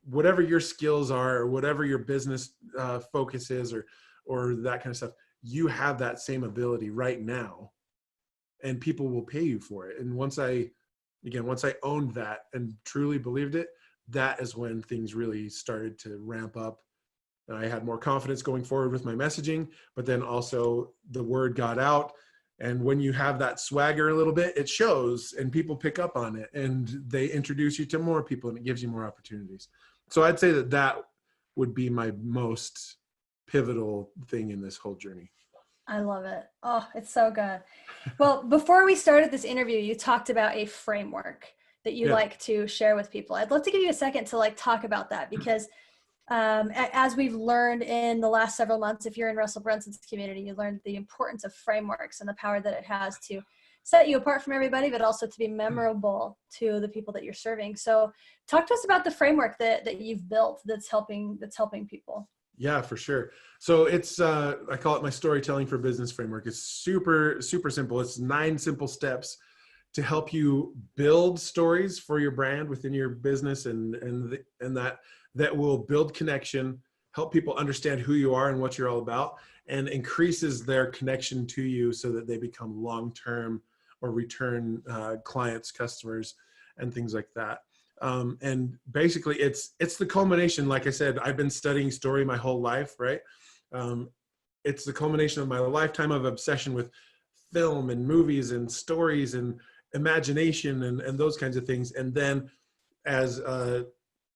Whatever your skills are, or whatever your business focus is, or that kind of stuff, you have that same ability right now, and people will pay you for it. And once I owned that and truly believed it, that is when things really started to ramp up. And I had more confidence going forward with my messaging, but then also the word got out. And when you have that swagger a little bit, it shows and people pick up on it and they introduce you to more people and it gives you more opportunities. So I'd say that would be my most pivotal thing in this whole journey. I love it. Oh, it's so good. Well, before we started this interview, you talked about a framework that you like to share with people. I'd love to give you a second to like talk about that, because as we've learned in the last several months, if you're in Russell Brunson's community, you learned the importance of frameworks and the power that it has to set you apart from everybody, but also to be memorable to the people that you're serving. So talk to us about the framework that you've built that's helping people. Yeah, for sure. So it's, I call it my storytelling for business framework. It's super, super simple. It's 9 simple steps to help you build stories for your brand within your business, and that will build connection, help people understand who you are and what you're all about, and increases their connection to you so that they become long-term or return clients, customers, and things like that. And basically it's the culmination. Like I said, I've been studying story my whole life, right? It's the culmination of my lifetime of obsession with film and movies and stories and imagination and those kinds of things. And then as a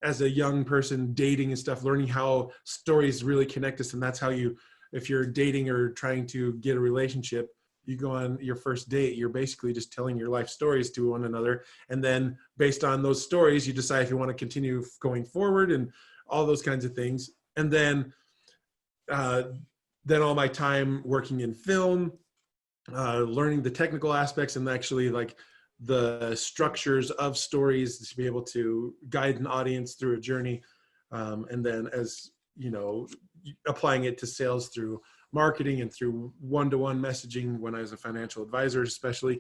young person dating and stuff, learning how stories really connect us. And that's how you, if you're dating or trying to get a relationship, you go on your first date, you're basically just telling your life stories to one another. And then based on those stories, you decide if you want to continue going forward and all those kinds of things. And then all my time working in film, learning the technical aspects and actually like the structures of stories to be able to guide an audience through a journey. And then as you know, applying it to sales through marketing and through one-to-one messaging when I was a financial advisor, especially.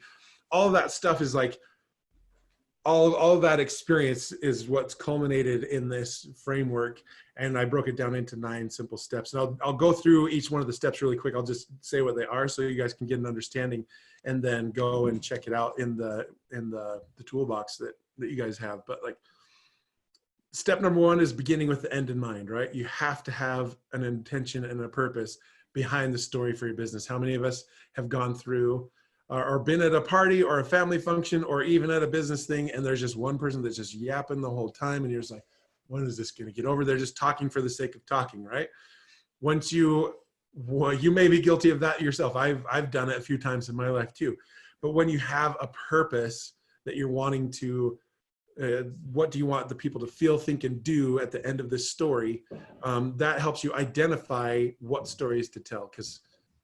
All of that stuff is like, all of that experience is what's culminated in this framework. And I broke it down into 9 simple steps. And I'll go through each one of the steps really quick. I'll just say what they are so you guys can get an understanding, and then go and check it out in the toolbox that you guys have. But like, step number 1 is beginning with the end in mind, right? You have to have an intention and a purpose behind the story for your business. How many of us have gone through or been at a party or a family function or even at a business thing, and there's just one person that's just yapping the whole time, and you're just like, when is this going to get over? They're just talking for the sake of talking, right? Once you may be guilty of that yourself. I've done it a few times in my life too. But when you have a purpose that you're wanting to, what do you want the people to feel, think, and do at the end of this story? That helps you identify what stories to tell. Because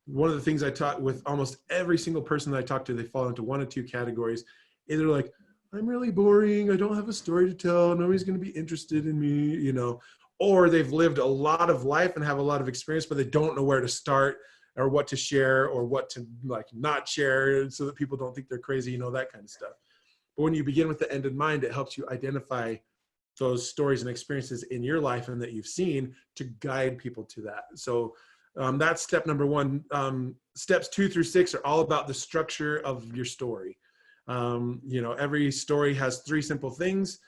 one of the things I taught with almost every single person that I talk to, they fall into 1 of 2 categories. Either like, I'm really boring, I don't have a story to tell, nobody's going to be interested in me, you know, or they've lived a lot of life and have a lot of experience, but they don't know where to start or what to share or what to like not share so that people don't think they're crazy, you know, that kind of stuff. But when you begin with the end in mind, it helps you identify those stories and experiences in your life and that you've seen to guide people to that. So that's step number 1. Steps 2 through 6 are all about the structure of your story. You know, every story has 3 simple things,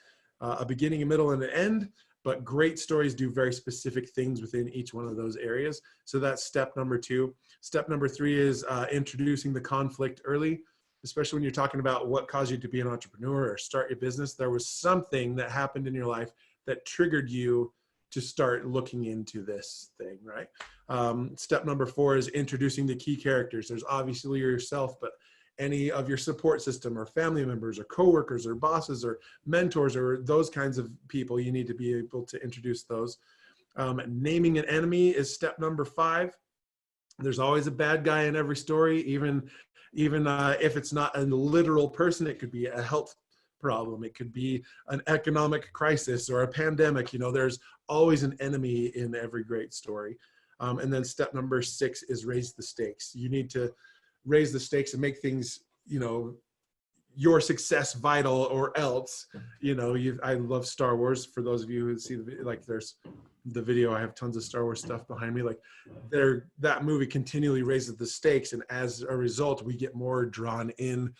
a beginning, a middle, and an end, but great stories do very specific things within each one of those areas. So that's step number 2. Step number 3 is introducing the conflict early, especially when you're talking about what caused you to be an entrepreneur or start your business. There was something that happened in your life that triggered you to start looking into this thing, right? Step number 4 is introducing the key characters. There's obviously yourself, but any of your support system or family members or coworkers or bosses or mentors or those kinds of people, you need to be able to introduce those. Naming an enemy is step number 5. There's always a bad guy in every story, even if it's not a literal person. It could be a health problem, it could be an economic crisis or a pandemic. You know, there's always an enemy in every great story. And then step number 6 is raise the stakes. You need to raise the stakes and make things, you know, your success vital, or else, you know, I love Star Wars. For those of you who see like there's the video, I have tons of Star Wars stuff behind me. Like that movie continually raises the stakes, and as a result, we get more drawn in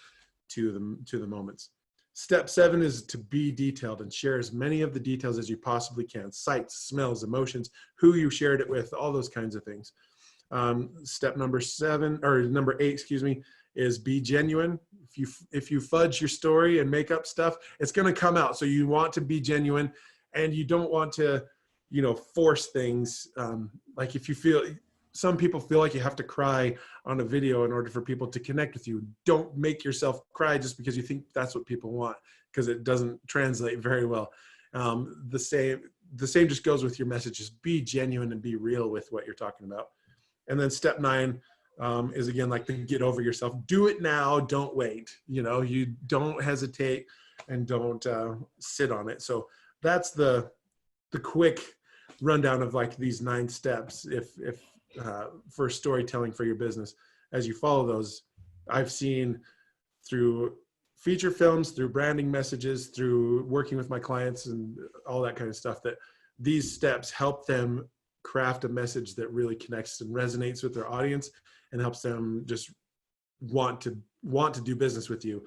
to the moments. Step 7 is to be detailed and share as many of the details as you possibly can. Sights, smells, emotions, who you shared it with, all those kinds of things. Step number 8, excuse me, is be genuine. If you fudge your story and make up stuff, it's going to come out. So you want to be genuine, and you don't want to, you know, force things. Like if you feel, some people feel like you have to cry on a video in order for people to connect with you. Don't make yourself cry just because you think that's what people want, because it doesn't translate very well. The same just goes with your message. Just be genuine and be real with what you're talking about. And then step 9, is again, like the get over yourself. Do it now, don't wait. You know, you don't hesitate and don't sit on it. So that's the quick rundown of like these 9 steps if for storytelling for your business. As you follow those, I've seen through feature films, through branding messages, through working with my clients and all that kind of stuff, that these steps help them craft a message that really connects and resonates with their audience and helps them just want to do business with you,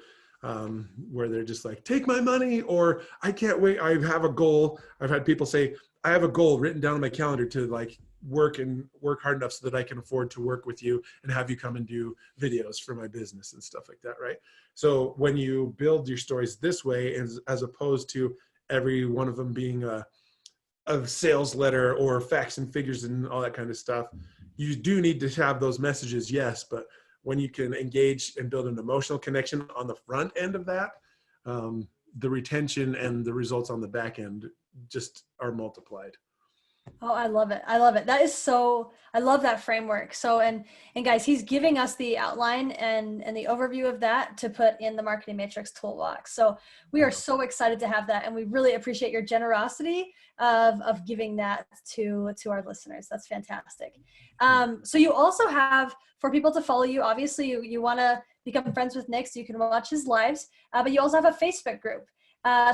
where they're just like, take my money, or I can't wait, I have a goal. I've had people say, I have a goal written down on my calendar to like work hard enough so that I can afford to work with you and have you come and do videos for my business and stuff like that, right? So when you build your stories this way, as opposed to every one of them being a sales letter or facts and figures and all that kind of stuff, you do need to have those messages, yes, but when you can engage and build an emotional connection on the front end of that, the retention and the results on the back end just are multiplied. Oh, I love it. I love it. That is so, I love that framework. So, and guys, he's giving us the outline and the overview of that to put in the Marketing Matrix Toolbox. So we are so excited to have that. And we really appreciate your generosity of giving that to our listeners. That's fantastic. So you also have, for people to follow you, obviously you want to become friends with Nick so you can watch his lives, but you also have a Facebook group.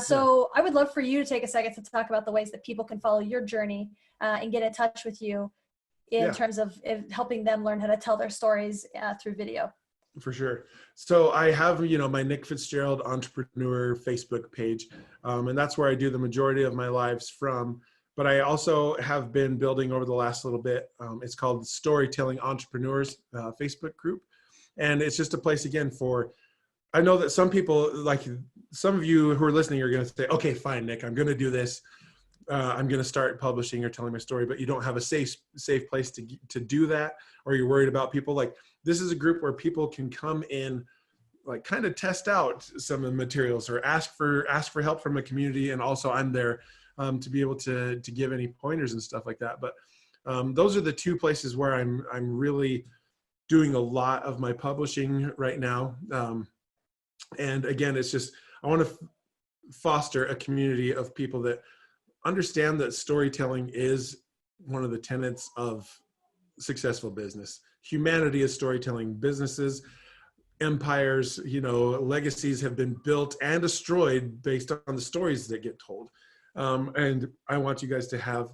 So I would love for you to take a second to talk about the ways that people can follow your journey and get in touch with you in terms of helping them learn how to tell their stories through video. For sure. So I have, my Nick Fitzgerald Entrepreneur Facebook page, and that's where I do the majority of my lives from. But I also have been building over the last little bit. It's called Storytelling Entrepreneurs Facebook group. And it's just a place, again, for, I know that some people, like some of you who are listening, are going to say, okay, fine, Nick, I'm going to do this. I'm going to start publishing or telling my story, but you don't have a safe place to do that, or you're worried about people. Like, this is a group where people can come in, like, kind of test out some of the materials or ask for help from a community. And also I'm there to be able to give any pointers and stuff like that. But those are the 2 places where I'm really doing a lot of my publishing right now. And again, it's just, I want to foster a community of people that understand that storytelling is one of the tenets of successful business. Humanity is storytelling. Businesses, empires, legacies have been built and destroyed based on the stories that get told. And I want you guys to have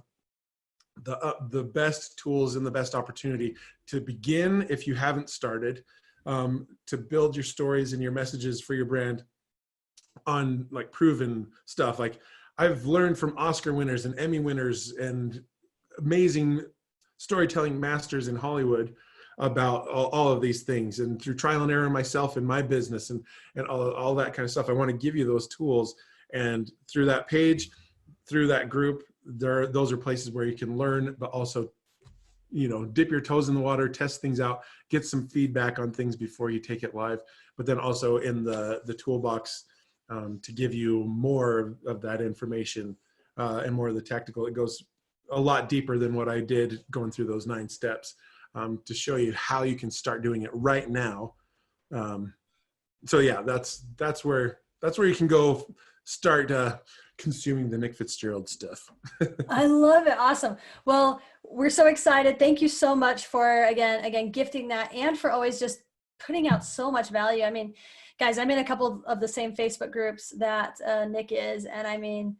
the best tools and the best opportunity to begin, if you haven't started, to build your stories and your messages for your brand on like proven stuff. Like, I've learned from Oscar winners and Emmy winners and amazing storytelling masters in Hollywood about all of these things, and through trial and error myself in my business and all that kind of stuff. I want to give you those tools, and through that page, through that group, those are places where you can learn, but also, dip your toes in the water, test things out, get some feedback on things before you take it live. But then also in the toolbox, to give you more of that information and more of the tactical. It goes a lot deeper than what I did going through those 9 steps, to show you how you can start doing it right now. So yeah, that's where you can go start consuming the Nick Fitzgerald stuff. I love it. Awesome. Well, we're so excited. Thank you so much for again gifting that, and for always just putting out so much value. I mean, guys, I'm in a couple of the same Facebook groups that Nick is, and I mean,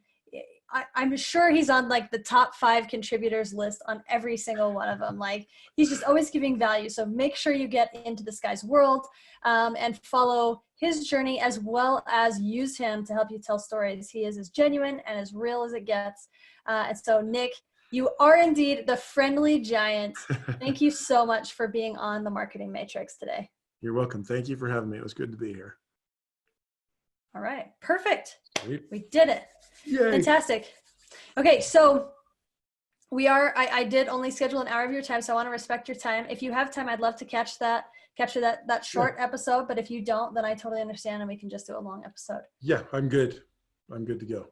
I'm sure he's on like the top 5 contributors list on every single one of them. Like, he's just always giving value. So make sure you get into this guy's world and follow his journey, as well as use him to help you tell stories. He is as genuine and as real as it gets. And so, Nick, you are indeed the friendly giant. Thank you so much for being on the Marketing Matrix today. You're welcome. Thank you for having me. It was good to be here. All right. Perfect. Sweet. We did it. Yay. Fantastic. Okay. So I did only schedule an hour of your time, so I want to respect your time. If you have time, I'd love to capture that short episode, but if you don't, then I totally understand, and we can just do a long episode. Yeah, I'm good. I'm good to go.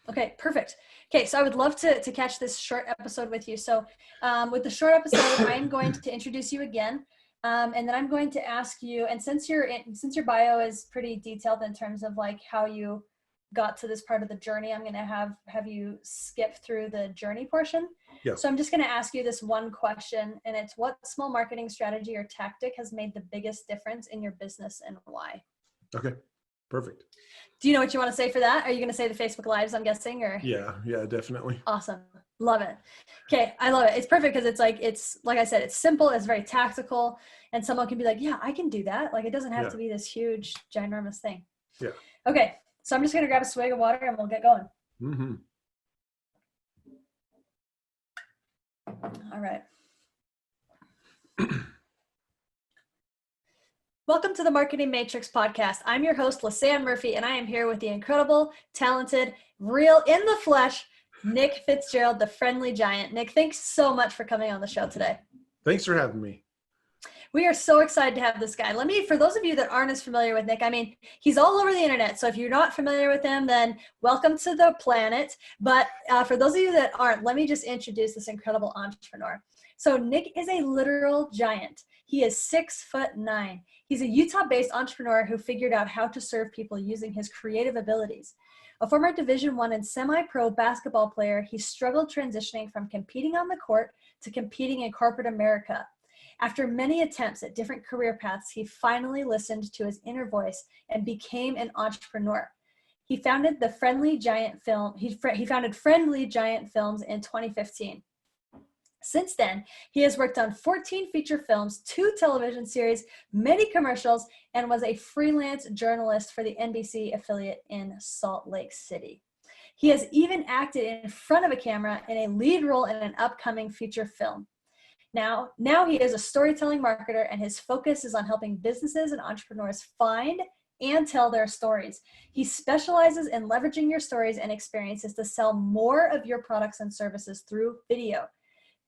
Okay, perfect. Okay, so I would love to catch this short episode with you. So with the short episode, I'm going to introduce you again. And then I'm going to ask you, and since your bio is pretty detailed in terms of like how you got to this part of the journey, I'm going to have you skip through the journey portion. Yeah. So I'm just going to ask you this one question, and it's, what small marketing strategy or tactic has made the biggest difference in your business and why? Okay, perfect. Do you know what you want to say for that? Are you going to say the Facebook Lives, I'm guessing, or? Yeah, definitely. Awesome. Love it. Okay. I love it. It's perfect because it's like I said, it's simple. It's very tactical. And someone can be like, yeah, I can do that. Like, it doesn't have to be this huge, ginormous thing. Yeah. Okay. So I'm just going to grab a swig of water and we'll get going. Mm-hmm. All right. Welcome to the Marketing Matrix podcast. I'm your host, Lisanne Murphy, and I am here with the incredible, talented, real, in the flesh, Nick Fitzgerald, the friendly giant. Nick, thanks so much for coming on the show today. Thanks for having me. We are so excited to have this guy. For those of you that aren't as familiar with Nick, I mean, he's all over the internet. So if you're not familiar with him, then welcome to the planet. But for those of you that aren't, let me just introduce this incredible entrepreneur. So Nick is a literal giant. He is 6'9". He's a Utah-based entrepreneur who figured out how to serve people using his creative abilities. A former Division I and semi-pro basketball player, he struggled transitioning from competing on the court to competing in corporate America. After many attempts at different career paths, he finally listened to his inner voice and became an entrepreneur. He founded the Friendly Giant Film. He founded Friendly Giant Films in 2015. Since then, he has worked on 14 feature films, 2 television series, many commercials, and was a freelance journalist for the NBC affiliate in Salt Lake City. He has even acted in front of a camera in a lead role in an upcoming feature film. Now he is a storytelling marketer, and his focus is on helping businesses and entrepreneurs find and tell their stories. He specializes in leveraging your stories and experiences to sell more of your products and services through video,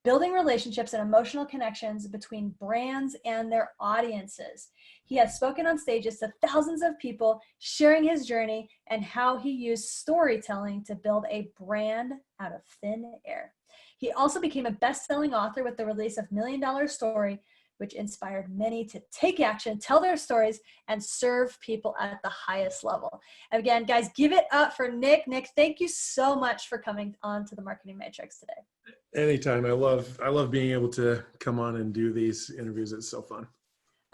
building relationships and emotional connections between brands and their audiences. He has spoken on stages to thousands of people, sharing his journey and how he used storytelling to build a brand out of thin air. He also became a best-selling author with the release of $1 Million Story, which inspired many to take action, tell their stories, and serve people at the highest level. And again, guys, give it up for Nick. Nick, thank you so much for coming on to the Marketing Matrix today. Anytime. I love being able to come on and do these interviews. It's so fun.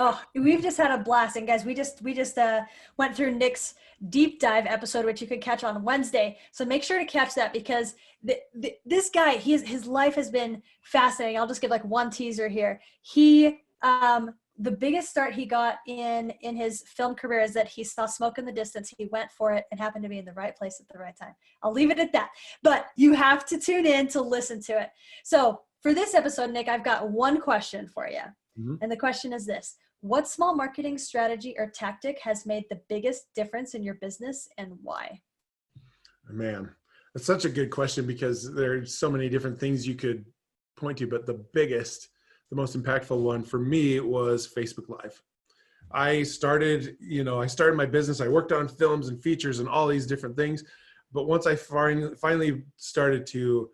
Oh, we've just had a blast. And guys, we just went through Nick's deep dive episode, which you could catch on Wednesday. So make sure to catch that, because this guy, his life has been fascinating. I'll just give like one teaser here. He, the biggest start he got in his film career is that he saw smoke in the distance. He went for it and happened to be in the right place at the right time. I'll leave it at that, but you have to tune in to listen to it. So for this episode, Nick, I've got one question for you. Mm-hmm. And the question is this: what small marketing strategy or tactic has made the biggest difference in your business, and why? Man, that's such a good question, because there's so many different things you could point to, but the most impactful one for me was Facebook Live. I started my business. I worked on films and features and all these different things. But once I finally started to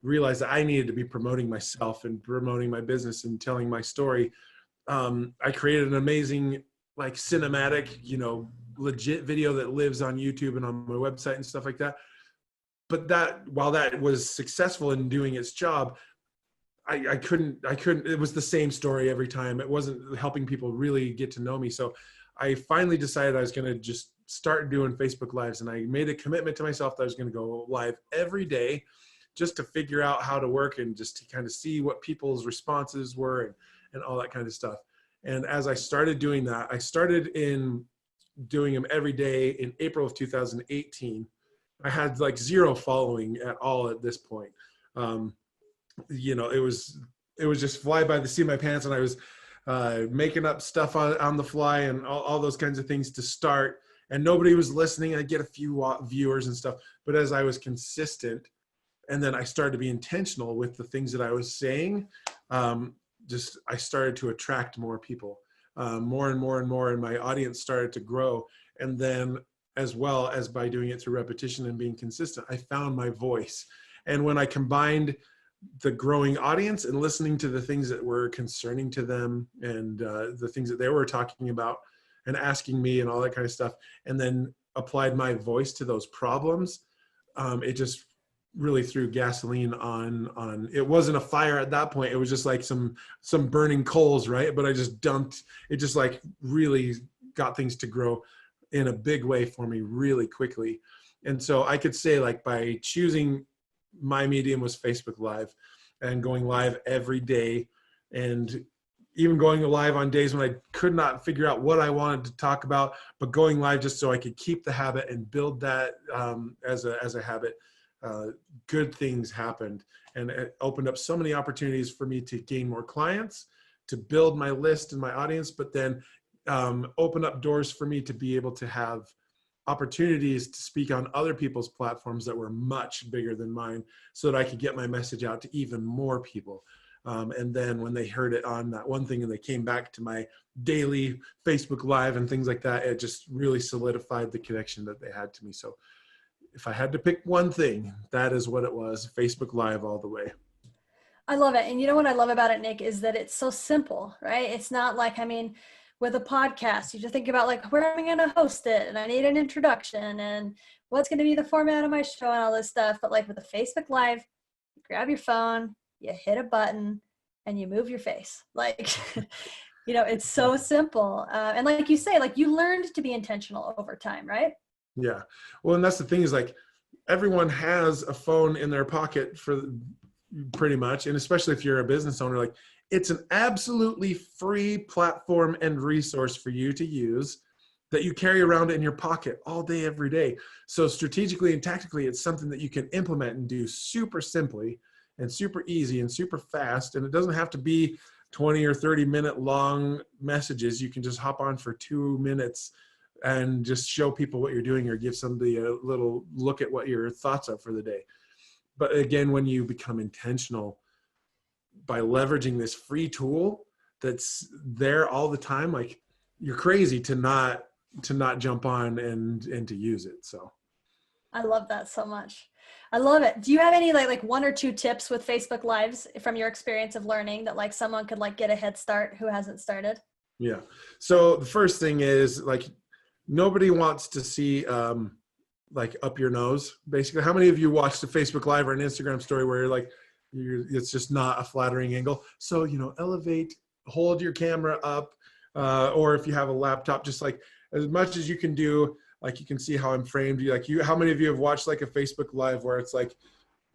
realize that I needed to be promoting myself and promoting my business and telling my story, I created an amazing, like, cinematic, legit video that lives on YouTube and on my website and stuff like that. But while that was successful in doing its job, I couldn't, it was the same story every time. It wasn't helping people really get to know me. So I finally decided I was going to just start doing Facebook Lives. And I made a commitment to myself that I was going to go live every day just to figure out how to work and just to kind of see what people's responses were and all that kind of stuff. And as I started doing that, I started in doing them every day in April of 2018. I had like 0 following at all at this point. It was just fly by the seat of my pants, and I was making up stuff on the fly and all those kinds of things to start, and nobody was listening. I'd get a few viewers and stuff, but as I was consistent, and then I started to be intentional with the things that I was saying, I started to attract more people, more and more and more, and my audience started to grow. And then, as well as by doing it through repetition and being consistent, I found my voice. And when I combined the growing audience and listening to the things that were concerning to them, and the things that they were talking about and asking me and all that kind of stuff, and then applied my voice to those problems. It just really threw gasoline on, it wasn't a fire at that point. It was just like some burning coals, right? But I just dumped, it just like really got things to grow in a big way for me really quickly. And so I could say, like, by choosing my medium was Facebook Live and going live every day, and even going live on days when I could not figure out what I wanted to talk about, but going live just so I could keep the habit and build that as a habit. Good things happened, and it opened up so many opportunities for me to gain more clients, to build my list and my audience, but then open up doors for me to be able to have opportunities to speak on other people's platforms that were much bigger than mine, so that I could get my message out to even more people. And then when they heard it on that one thing and they came back to my daily Facebook Live and things like that, it just really solidified the connection that they had to me. So if I had to pick one thing, that is what it was: Facebook Live all the way. I love it. And you know what I love about it, Nick, is that it's so simple, right? It's not like, I mean, with a podcast, you just think about like, where am I going to host it? And I need an introduction and what's going to be the format of my show and all this stuff. But like with a Facebook Live, you grab your phone, you hit a button, and you move your face. Like, you know, it's so simple. And like you say, like, you learned to be intentional over time, right? Yeah. Well, and that's the thing, is like, everyone has a phone in their pocket for pretty much. And especially if you're a business owner, like, it's an absolutely free platform and resource for you to use that you carry around in your pocket all day, every day. So strategically and tactically, it's something that you can implement and do super simply and super easy and super fast. And it doesn't have to be 20 or 30-minute long messages. You can just hop on for 2 minutes and just show people what you're doing, or give somebody a little look at what your thoughts are for the day. But again, when you become intentional by leveraging this free tool that's there all the time, like, you're crazy to not jump on and to use it. So I love that so much. I love it. Do you have any like 1 or 2 tips with Facebook Lives from your experience of learning that like someone could like get a head start who hasn't started? yeah. So the first thing is, like, nobody wants to see like up your nose, basically. How many of you watched a Facebook Live or an Instagram story where you're like, it's just not a flattering angle? So, you know, elevate, hold your camera up, or if you have a laptop, just like as much as you can do. Like, you can see how I'm framed. How many of you have watched like a Facebook Live where it's like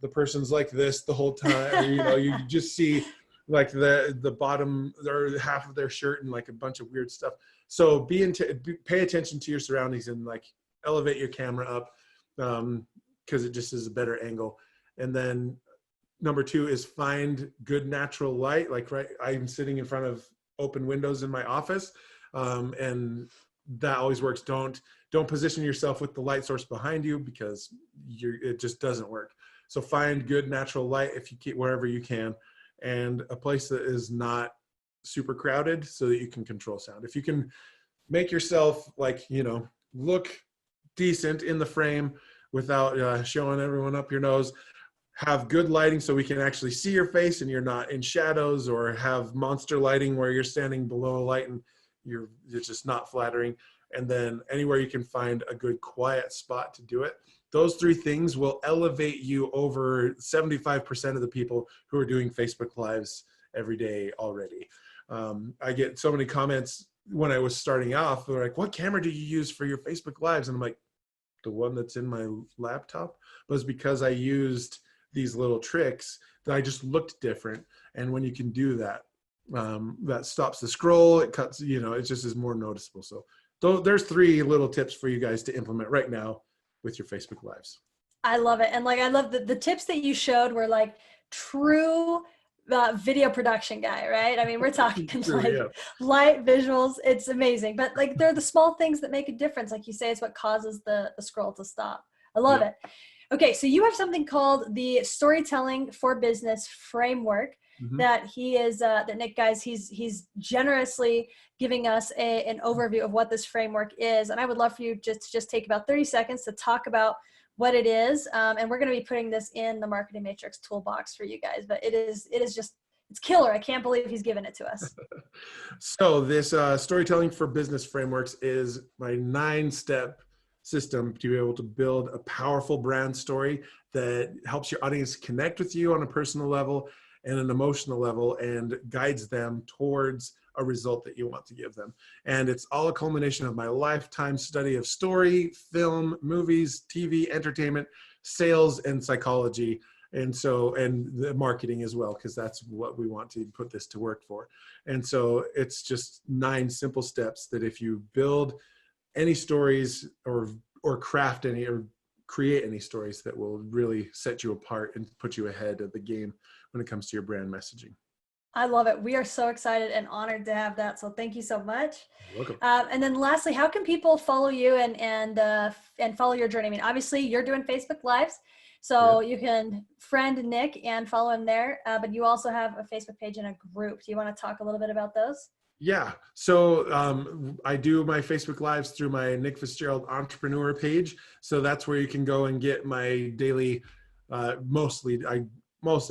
the person's like this the whole time? You know, you just see like the bottom or half of their shirt and like a bunch of weird stuff. So pay attention to your surroundings and like elevate your camera up, because it just is a better angle. And then number 2 is find good natural light. Like, right, I'm sitting in front of open windows in my office, and that always works. Don't position yourself with the light source behind you, because it just doesn't work. So find good natural light if you keep wherever you can, and a place that is not super crowded so that you can control sound. If you can make yourself like, you know, look decent in the frame without showing everyone up your nose, have good lighting so we can actually see your face and you're not in shadows, or have monster lighting where you're standing below a light and it's just not flattering. And then anywhere you can find a good quiet spot to do it. Those 3 things will elevate you over 75% of the people who are doing Facebook Lives every day already. I get so many comments when I was starting off. They're like, what camera do you use for your Facebook Lives? And I'm like, the one that's in my laptop. But it's because I used these little tricks that I just looked different. And when you can do that, that stops the scroll. It cuts, you know, it just is more noticeable. So there's 3 little tips for you guys to implement right now with your Facebook Lives. I love it. And like, I love the tips that you showed were like true video production guy, right? I mean, we're talking True, like yeah. light visuals. It's amazing. But like, they're the small things that make a difference. Like you say, it's what causes the scroll to stop. I love it. Okay. So you have something called the Storytelling for Business Framework. Mm-hmm. That he is, that Nick, guys, he's generously giving us an overview of what this framework is. And I would love for you just take about 30 seconds to talk about what it is. And we're going to be putting this in the Marketing Matrix toolbox for you guys, but it is just, it's killer. I can't believe he's given it to us. So this storytelling for business frameworks is my 9-step system to be able to build a powerful brand story that helps your audience connect with you on a personal level and an emotional level and guides them towards a result that you want to give them. And it's all a culmination of my lifetime study of story, film, movies, TV, entertainment, sales, and psychology. And so, and the marketing as well, because that's what we want to put this to work for. And so it's just 9 simple steps that if you build any stories or craft any or create any stories that will really set you apart and put you ahead of the game when it comes to your brand messaging. I love it. We are so excited and honored to have that. So thank you so much. You're welcome. And then lastly, how can people follow you and follow your journey? I mean, obviously you're doing Facebook Lives, so you can friend Nick and follow him there. But you also have a Facebook page and a group. Do you want to talk a little bit about those? Yeah. So I do my Facebook Lives through my Nick Fitzgerald Entrepreneur page. So that's where you can go and get my daily, most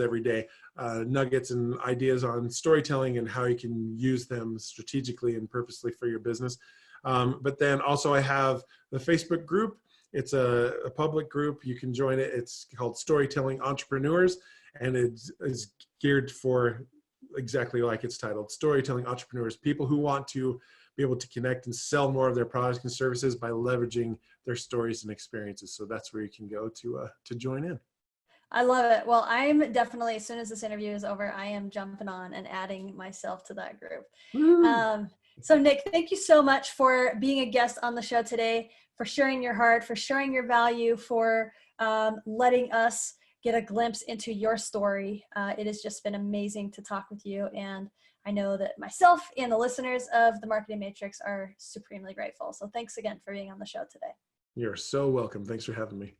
every day, nuggets and ideas on storytelling and how you can use them strategically and purposely for your business. But then also I have the Facebook group. It's a public group. You can join it. It's called Storytelling Entrepreneurs, and it is geared for exactly like it's titled, Storytelling Entrepreneurs, people who want to be able to connect and sell more of their products and services by leveraging their stories and experiences. So that's where you can go to join in. I love it. Well, I'm definitely, as soon as this interview is over, I am jumping on and adding myself to that group. So Nick, thank you so much for being a guest on the show today, for sharing your heart, for sharing your value, for letting us get a glimpse into your story. It has just been amazing to talk with you. And I know that myself and the listeners of the Marketing Matrix are supremely grateful. So thanks again for being on the show today. You're so welcome. Thanks for having me.